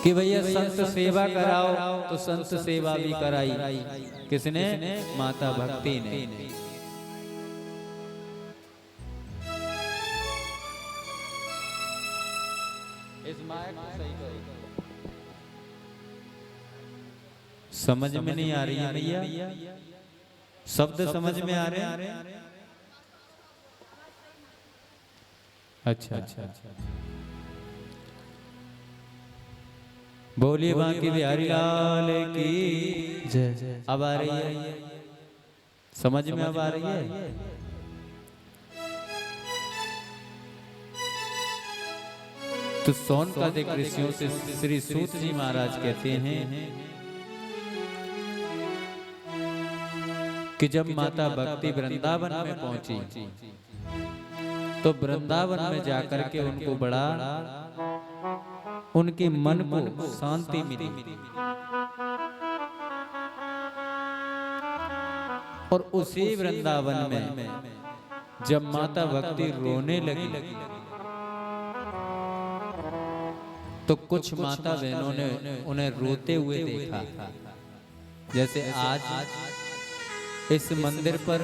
S1: कि भैया संत सेवा कराओ तो संत सेवा भी कराई। किसने? माता भक्ति ने। इस माइक को सही करो। समझ में नहीं आ रही है भैया? शब्द समझ में आ रहे हैं? अच्छा। बोलिए बांके बिहारी लाल की जय। अब आ रही है? समझ में अब आ रही है? तो सोनकादिक ऋषियों से श्री सूत जी महाराज कहते हैं कि जब माता भक्ति वृंदावन में पहुंची तो वृंदावन में जाकर के उनको बड़ा, उनके मन को शांति मिली और उसी वृंदावन में जब माता भक्ति रोने लगी तो कुछ माता बहनों ने उन्हें रोते हुए देखा। जैसे आज इस मंदिर पर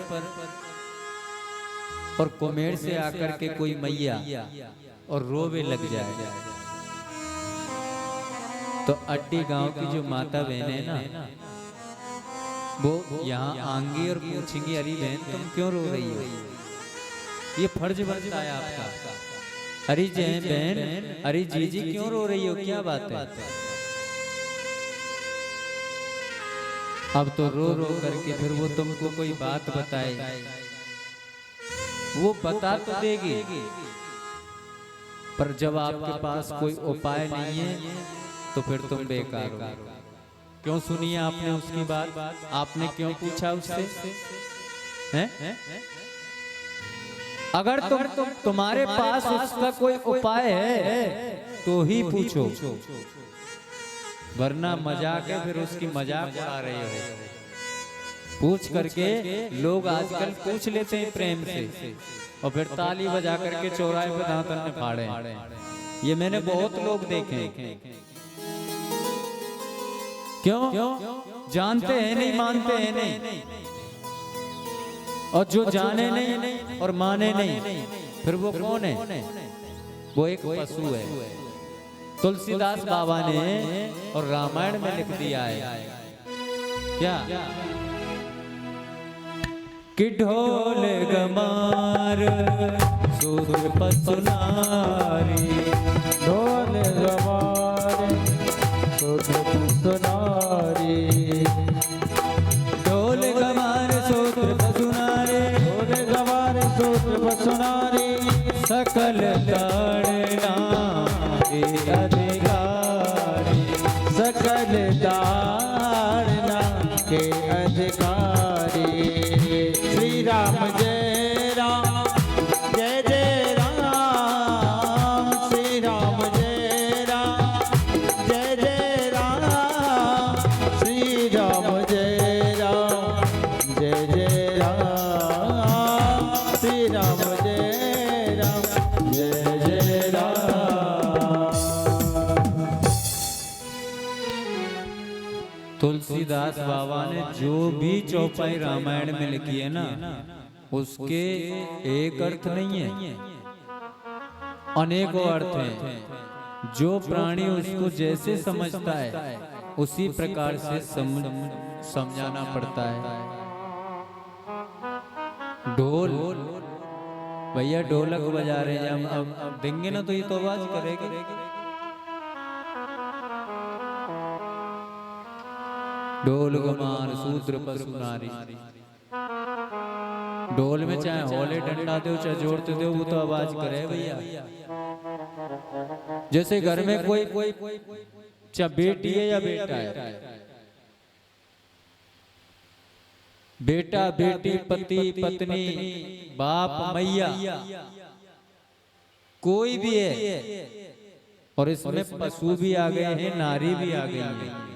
S1: और कुमेर से आकर के कोई मैया और रोवे लग जाए तो अड्डी गांव की जो माता बहन है ना वो यहाँ आएंगी और पूछेंगी अरे बहन तुम क्यों रो रही हो? ये फर्ज बनता है आपका। अरे जय बहन, अरे जी क्यों रो रही हो, क्या बात है? अब तो रो रो करके फिर वो तुमको कोई बात बताए, वो बता तो देगी पर जब आपके पास कोई उपाय नहीं है तो फिर तुम बेकार हो। क्यों सुनिए आपने उसकी बात? आपने क्यों पूछा उससे? हैं? अगर तुम्हारे पास उसका कोई उपाय है तो ही पूछो। वरना मजाक है, फिर उसकी मजाक उड़ा रहे हो। पूछ करके लोग आजकल पूछ लेते हैं प्रेम से और फिर ताली बजा करके चौराहे पे दांतन में फाड़े। ये मैंने बहुत लोग देखे। क्यों? जानते हैं नहीं, मानते हैं नहीं। और जो जाने नहीं और माने नहीं, फिर वो कौन है? वो एक पशु है। तुलसीदास बाबा ने और रामायण में लिख दिया है क्या कि ढोल गमार शूद्र पशु नारी,
S2: ढोल गवार शूद्र पशु नारी,
S1: ढोल गमार शूद्र पशु नारी,
S2: ढोल गवार शूद्र पशु नारी,
S1: सकल ताड़ना के अधिकारी,
S2: सकल ताड़ना के अधिकारी। श्री राम जय राम, जय जय राम, श्री राम जय राम, जय जय राम, श्री राम जय राम, जय जय राम, श्री राम जय राम, जय जय राम।
S1: तुलसीदास बाबा ने जो भी चौपाई रामायण में लिखी है ना, उसके एक अर्थ नहीं है, अनेकों अर्थ हैं। जो प्राणी उसको जैसे समझता है उसी प्रकार से समझाना पड़ता है। ढोल भैया ढोलक बजा रहे हैं, अब देंगे ना तो ये तो आवाज करेगी। ढोल गमार शूद्र पशु नारी, ढोल में चाहे हौले डंडा दो चाहे जोड़ते दो, वो तो आवाज करे भैया। जैसे घर में कोई चाहे बेटी है या बेटा है, बेटा बेटी पति पत्नी बाप मैया कोई भी है, और इसमें पशु भी आ गए हैं, नारी भी आ गई है।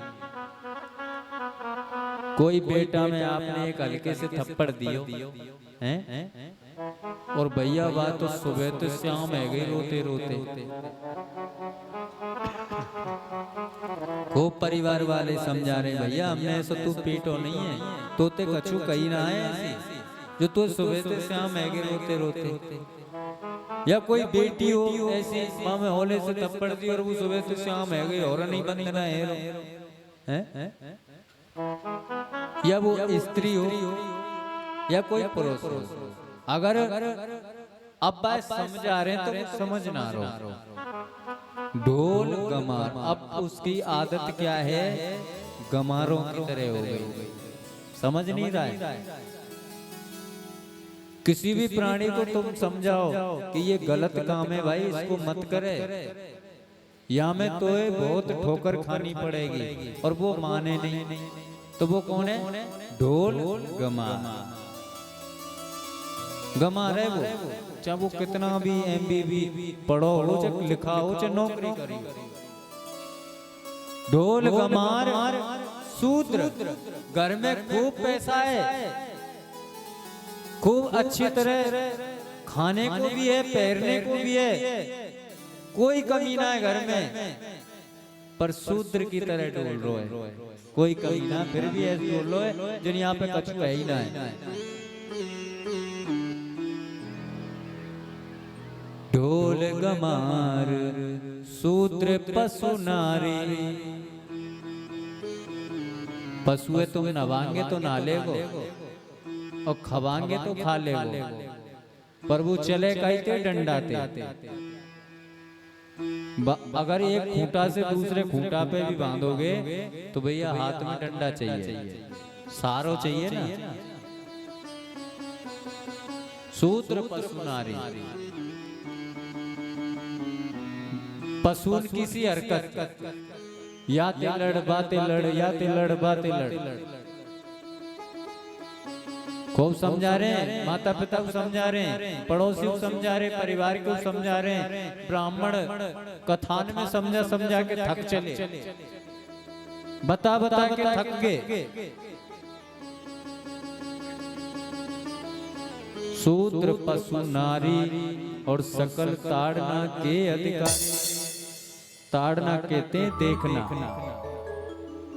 S1: कोई बेटा में आपने एक हल्के से थप्पड़ दियो हैं, और भैया बात तो सुबह तो शाम है गई रोते रोते। खूब परिवार वाले समझा रहे भैया हमने ऐसा तू पीटो नहीं है, तोते कछु कहीं ना है ऐसी जो तू सुबह से शाम है गई रोते रोते। या कोई बेटी हो ऐसी माँ में होले से थप्पड़ दी और वो सुबह से शाम है गई और नहीं बनना है, या वो स्त्री हो या कोई पुरुष हो, अगर अब बात समझा रहे हैं तो समझ ना रहो। ढोल गमार, अब उसकी आदत क्या है, गमारों की तरह हो गई, समझ नहीं रहा है। किसी भी प्राणी को तुम समझाओ कि ये गलत काम है भाई, इसको मत करे, या में तो बहुत ठोकर खानी पड़ेगी, और वो माने नहीं, तो वो कौन है? ढोल गमार। गमार है वो, चाहे वो कितना भी MBB पढ़ो हो चाहे लिखा हो चाहे नौकरी करी। ढोल गमार शूद्र, घर में खूब पैसा है, खूब अच्छी तरह खाने को भी है, पहनने को भी है, कोई कमी ना है घर में, पर शूद्र की तरह डोल रो है, कोई कमी ना, फिर भी ऐसे डोल रो है जिन यहाँ पे कछु है ही ना है। ढोल गमार शूद्र पशु नारी, पशु है तुम नवांगे तो नाले को और खवांगे तो खा ले, पर वो चले कहते डंडाते। अगर एक खूंटा से दूसरे खूंटा पे भी बांधोगे तो भैया हाथ में डंडा चाहिए, सारो चाहिए ना। शूद्र पशु नारी, पशु की सी हरकत, या ते लड़ बाते लड़, या ते लड़ बाते लड़। खूब समझा रहे हैं, माता पिता को समझा रहे हैं, पड़ोसी को समझा रहे, परिवार को समझा रहे हैं, ब्राह्मण कथान में समझा समझा के थक चले, बता बता के थक गए। शूद्र पशु नारी और सकल ताड़ना के अधिकारी। ताड़ना कहते हैं देखना,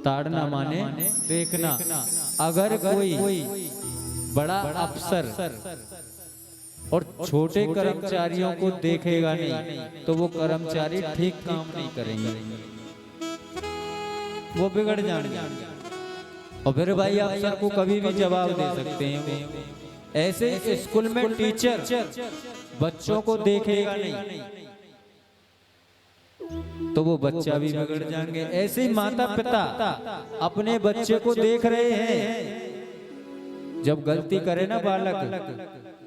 S1: ताड़ना माने देखना। अगर कोई बड़ा अफसर और छोटे कर्मचारियों को देखेगा नहीं तो वो कर्मचारी ठीक काम नहीं करेंगे, वो बिगड़ जाएंगे। और फिर भाई अफसर को कभी भी जवाब दे सकते हैं। ऐसे स्कूल में टीचर बच्चों को देखेगा नहीं तो वो बच्चा भी बिगड़ जाएंगे। ऐसे ही माता पिता अपने बच्चे को देख रहे हैं, जब गलती करे ना बालक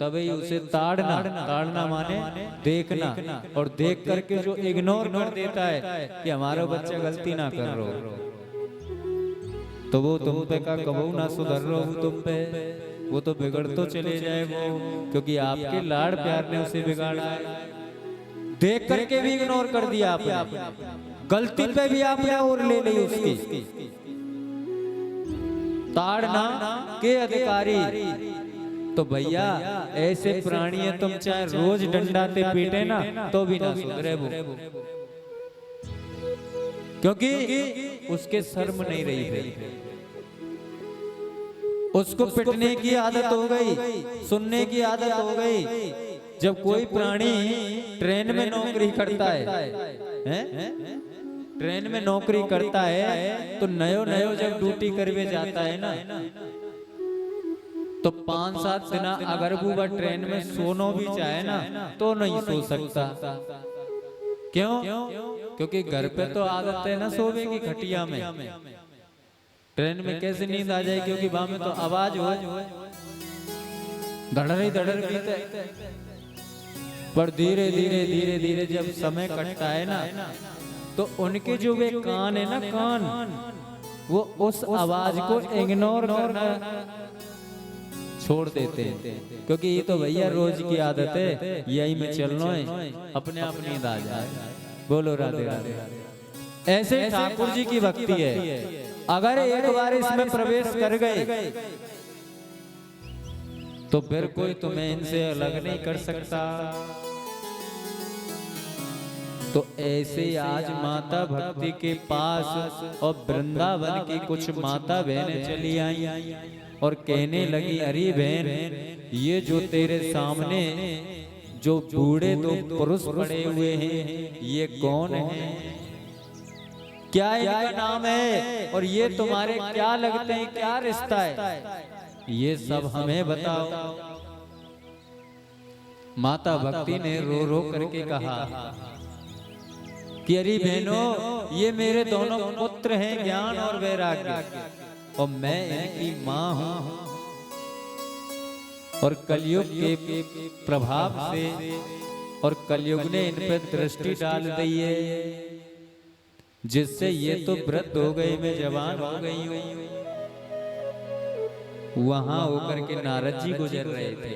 S1: तभी उसे ताड़ना, ताड़ना माने देखना, और देख करके जो इग्नोर कर देता है कि हमारा बच्चा गलती ना कर रहा हो, तो वो तुम पे का कबू ना सुधर रहा हूं तुम पे, वो तो बिगड़ तो चले जाए वो, क्योंकि आपके लाड़ प्यार ने उसे बिगाड़ा है। देख करके भी इग्नोर कर दिया आपने, गलती पे भी आपने और ले ली उसकी। ताड़ना के अधिकारी तो भैया ऐसे प्राणी है, तुम चाहे रोज डंडाते पीटे ना तो भी ना सुधरे वो, क्योंकि उसके शर्म नहीं रही है। उसको पिटने की आदत हो गई, सुनने की आदत हो गई। जब कोई प्राणी ट्रेन में नौकरी करता है, ट्रेन में नौकरी करता है तो नयो नयो जब ड्यूटी करवे जाता है ना, तो 5-7 दिन अगर वो ट्रेन में सोनो भी चाहे ना तो नहीं सो सकता। क्यों? क्योंकि घर पे तो आदत है ना सोने की खटिया में, ट्रेन में कैसे नींद आ जाए, क्योंकि वहां में तो आवाज हो, धड़र ही धड़र पीते। पर धीरे धीरे धीरे धीरे जब समय कटता है ना, तो उनके जो वे कान है ना, कान, वो उस आवाज को इग्नोर करना छोड़ देते हैं, क्योंकि ये तो भैया रोज की आदत है, यही में चलना है, अपने आप नींद आ जाए। बोलो राधे राधे। ऐसे ठाकुर जी की भक्ति है। अगर एक बार इसमें प्रवेश कर गए तो फिर कोई तुम्हें इनसे अलग नहीं कर सकता। तो ऐसे आज माता भक्ति के पास और वृंदावन की कुछ माता बहनें चली आई और कहने लगी, अरे बहन, ये जो तेरे सामने जो बूढ़े दो पुरुष पड़े हुए हैं, ये कौन है, क्या इनका नाम है, और ये तुम्हारे क्या लगते हैं, क्या रिश्ता है, ये सब हमें बताओ। माता भक्ति ने रो रो करके कहा कि अरे बहनों, ये मेरे दोनों पुत्र हैं, ज्ञान और वैराग्य, और मैं इनकी माँ हूँ। और कलयुग के प्रभाव से और कलयुग ने इन पर दृष्टि डाल दी है, जिससे ये तो वृद्ध हो गई, मैं जवान हो गई हूँ। वहां होकर के नारद जी गुजर रहे थे,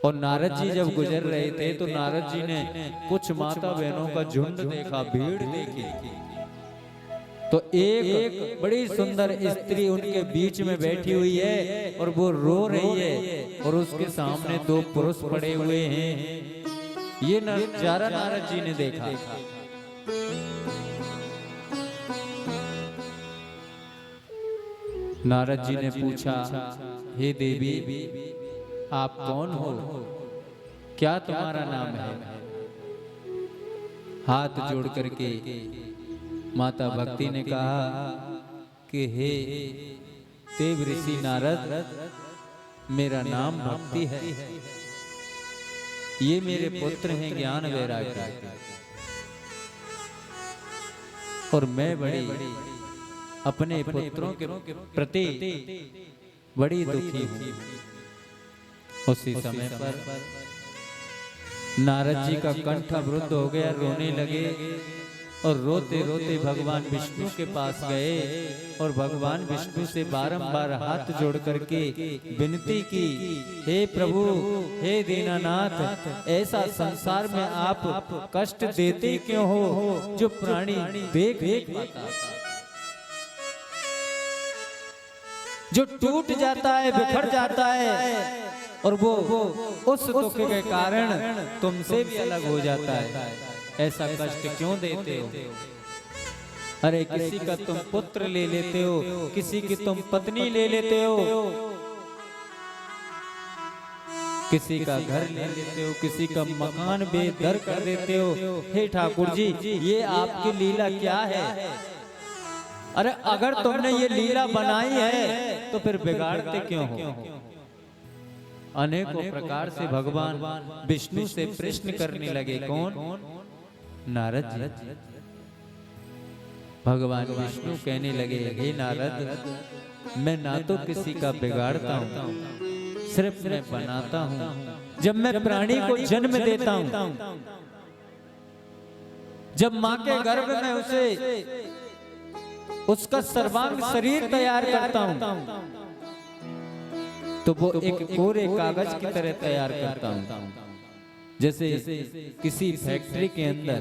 S1: और नारद जी जब गुजर रहे थे तो नारद जी ने कुछ माता बहनों का झुंड देखा, भीड़ देखी। तो एक बड़ी सुंदर स्त्री उनके बीच में बैठी हुई है और वो रो रही है, और उसके सामने 2 पुरुष पड़े हुए हैं। ये नजारा नारद जी ने देखा। नारद जी ने पूछा, हे देवी, आप कौन हो, क्या तुम्हारा नाम है? हाथ जोड़ करके माता भक्ति ने कहा कि हे देव ऋषि नारद, मेरा नाम भक्ति है, ये मेरे पुत्र हैं ज्ञान वैराग्य, और मैं बड़ी अपने पुत्रों के प्रति बड़ी दुखी हूँ। उसी समय पर नारद जी का कंठ अवरुद्ध हो गया, रोने लगे, और रोते रोते भगवान विष्णु के पास गए और भगवान विष्णु से बारंबार हाथ जोड़ करके विनती की, हे प्रभु, हे दीनानाथ, ऐसा संसार में आप कष्ट देते क्यों हो, जो प्राणी देख पाता। जो टूट जाता है, बिखर जाता है, और वो उस दुख के कारण तुमसे भी अलग हो जाता है। ऐसा कष्ट क्यों देते हो? अरे किसी का तुम पुत्र ले लेते हो, किसी की तुम पत्नी ले लेते हो, किसी का घर ले लेते हो, किसी का मकान बेदर कर देते हो। हे ठाकुर जी, ये आपकी लीला क्या है? अरे अगर तुमने ये लीला बनाई है तो फिर बिगाड़ते क्यों हो? अनेकों प्रकार से भगवान विष्णु से प्रश्न करने लगे। कौन? नारद जी। भगवान विष्णु कहने लगे, हे नारद, मैं ना तो किसी का बिगाड़ता हूँ, सिर्फ मैं बनाता हूँ। जब मैं प्राणी को जन्म देता हूँ, जब माँ के गर्भ में उसका सर्वांग शरीर तैयार करता हूँ, तो वो एक कोरे कागज की तरह तैयार करता हूँ। जैसे किसी फैक्ट्री के अंदर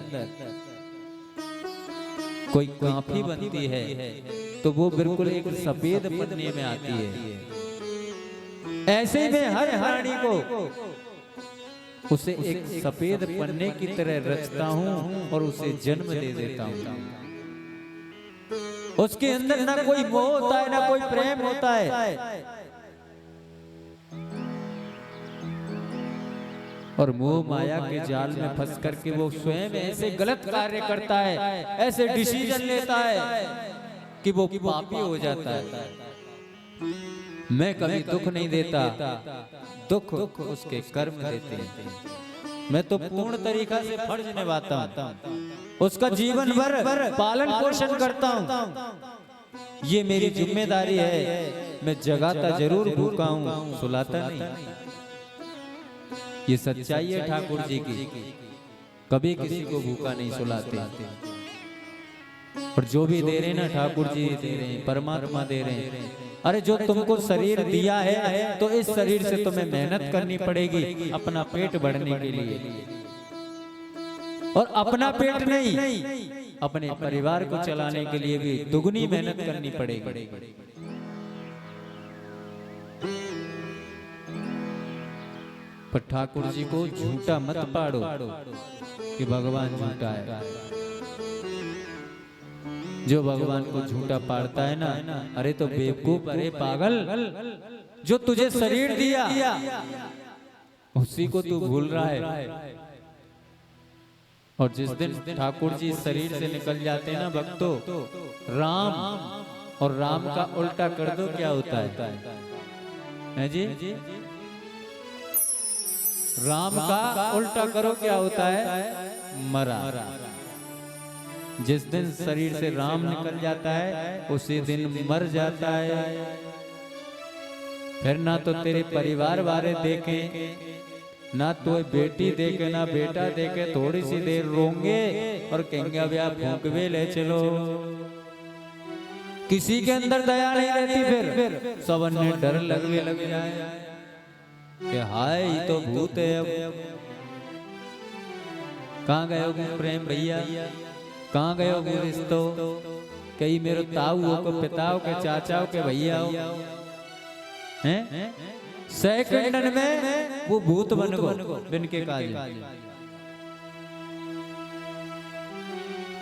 S1: कोई काफी बनती है तो वो बिल्कुल एक सफेद पन्ने में आती है, ऐसे में हर प्राणी को उसे एक सफेद पन्ने की तरह रचता हूँ और उसे जन्म दे देता हूँ। उसके अंदर ना कोई मोह होता है, ना कोई प्रेम होता है, और मोह माया के जाल में फंस करके वो स्वयं ऐसे गलत कार्य करता है, ऐसे डिसीजन लेता है कि वो पापी हो जाता है। मैं कभी दुख नहीं देता, दुख उसके कर्म देते हैं। मैं तो पूर्ण तरीका से फर्ज निभाता हूँ, उसका जीवन भर पालन पोषण करता हूँ। ये मेरी जिम्मेदारी है। मैं जगाता जरूर, भूखा हूँ, सुलाता नहीं। ये सच्चाई है ठाकुर जी की, कभी किसी को भूखा नहीं सुलाते। और जो भी दे रहे ना ठाकुर जी दे रहे हैं, परमात्मा दे रहे हैं। अरे जो तुमको शरीर दिया है तो इस शरीर से तुम्हें मेहनत करनी पड़ेगी अपना पेट भरने के लिए, और अपना पेट नहीं, अपने परिवार को चलाने के लिए भी दुगनी मेहनत करनी पड़ेगी। पर ठाकुर जी को झूठा मत पाड़ो कि भगवान झूठा है। जो भगवान को झूठा पाड़ता है ना, अरे तो बेवकूफ, अरे पागल, जो तुझे शरीर दिया उसी को तू भूल रहा है। और जिस दिन ठाकुर जी शरीर से निकल जाते हैं ना भक्तों, राम और राम का उल्टा कर दो, क्या होता है जी? राम का उल्टा करो, क्या होता है? मरा। जिस दिन शरीर से राम निकल जाता है उसी दिन मर जाता है। फिर ना तो तेरे परिवार वाले देखें, ना तो बेटी देखे, ना बेटा देखे, थोड़ी सी देर रोंगे और कहेंगे अब आप भूखवे ले चलो। किसी के अंदर दया नहीं रहती, फिर सब अन्य डर लगने लग जाए कि हाय ये तो भूत है। अब कहाँ गए हो प्रेम भैया, कहाँ गए हो रिश्तो? कई मेरे ताऊ हो के पिता हो के चाचा हो के भैया हो हैं, सेकंडन में वो भूत बन गो बिन के काज।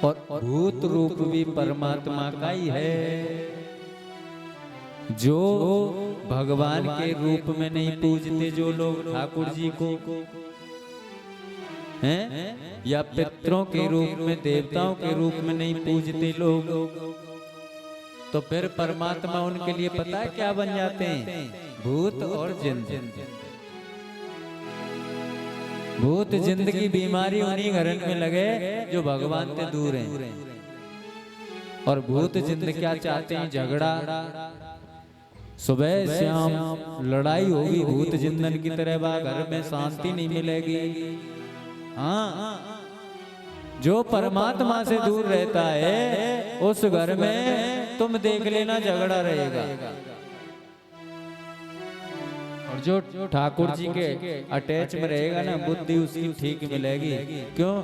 S1: और भूत रूप भी परमात्मा का ही है। जो भगवान के रूप में नहीं पूजते जो लोग ठाकुर जी को हैं, या पितरों के रूप में, देवताओं के रूप में नहीं पूजते लोग, तो फिर परमात्मा उनके लिए पता है क्या बन जाते हैं? भूत और जिंद। भूत जिंद की बीमारी उन्हीं घरों में लगे जो भगवान से दूर हैं। और भूत जिंद क्या चाहते हैं? झगड़ा। सुबह शाम लड़ाई होगी भूत जिंदन की तरह, घर में शांति नहीं मिलेगी। हाँ, जो परमात्मा से दूर रहता है उस घर में तुम देख लेना झगड़ा रहेगा। और जो ठाकुर जी के अटैच में रहेगा ना, बुद्धि उसकी ठीक मिलेगी। क्यों?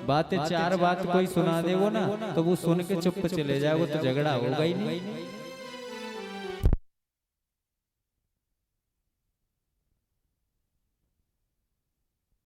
S1: बातें चार बात कोई सुना दे वो ना, तो वो सुन के चुप चले जाएगा, तो झगड़ा होगा ही नहीं।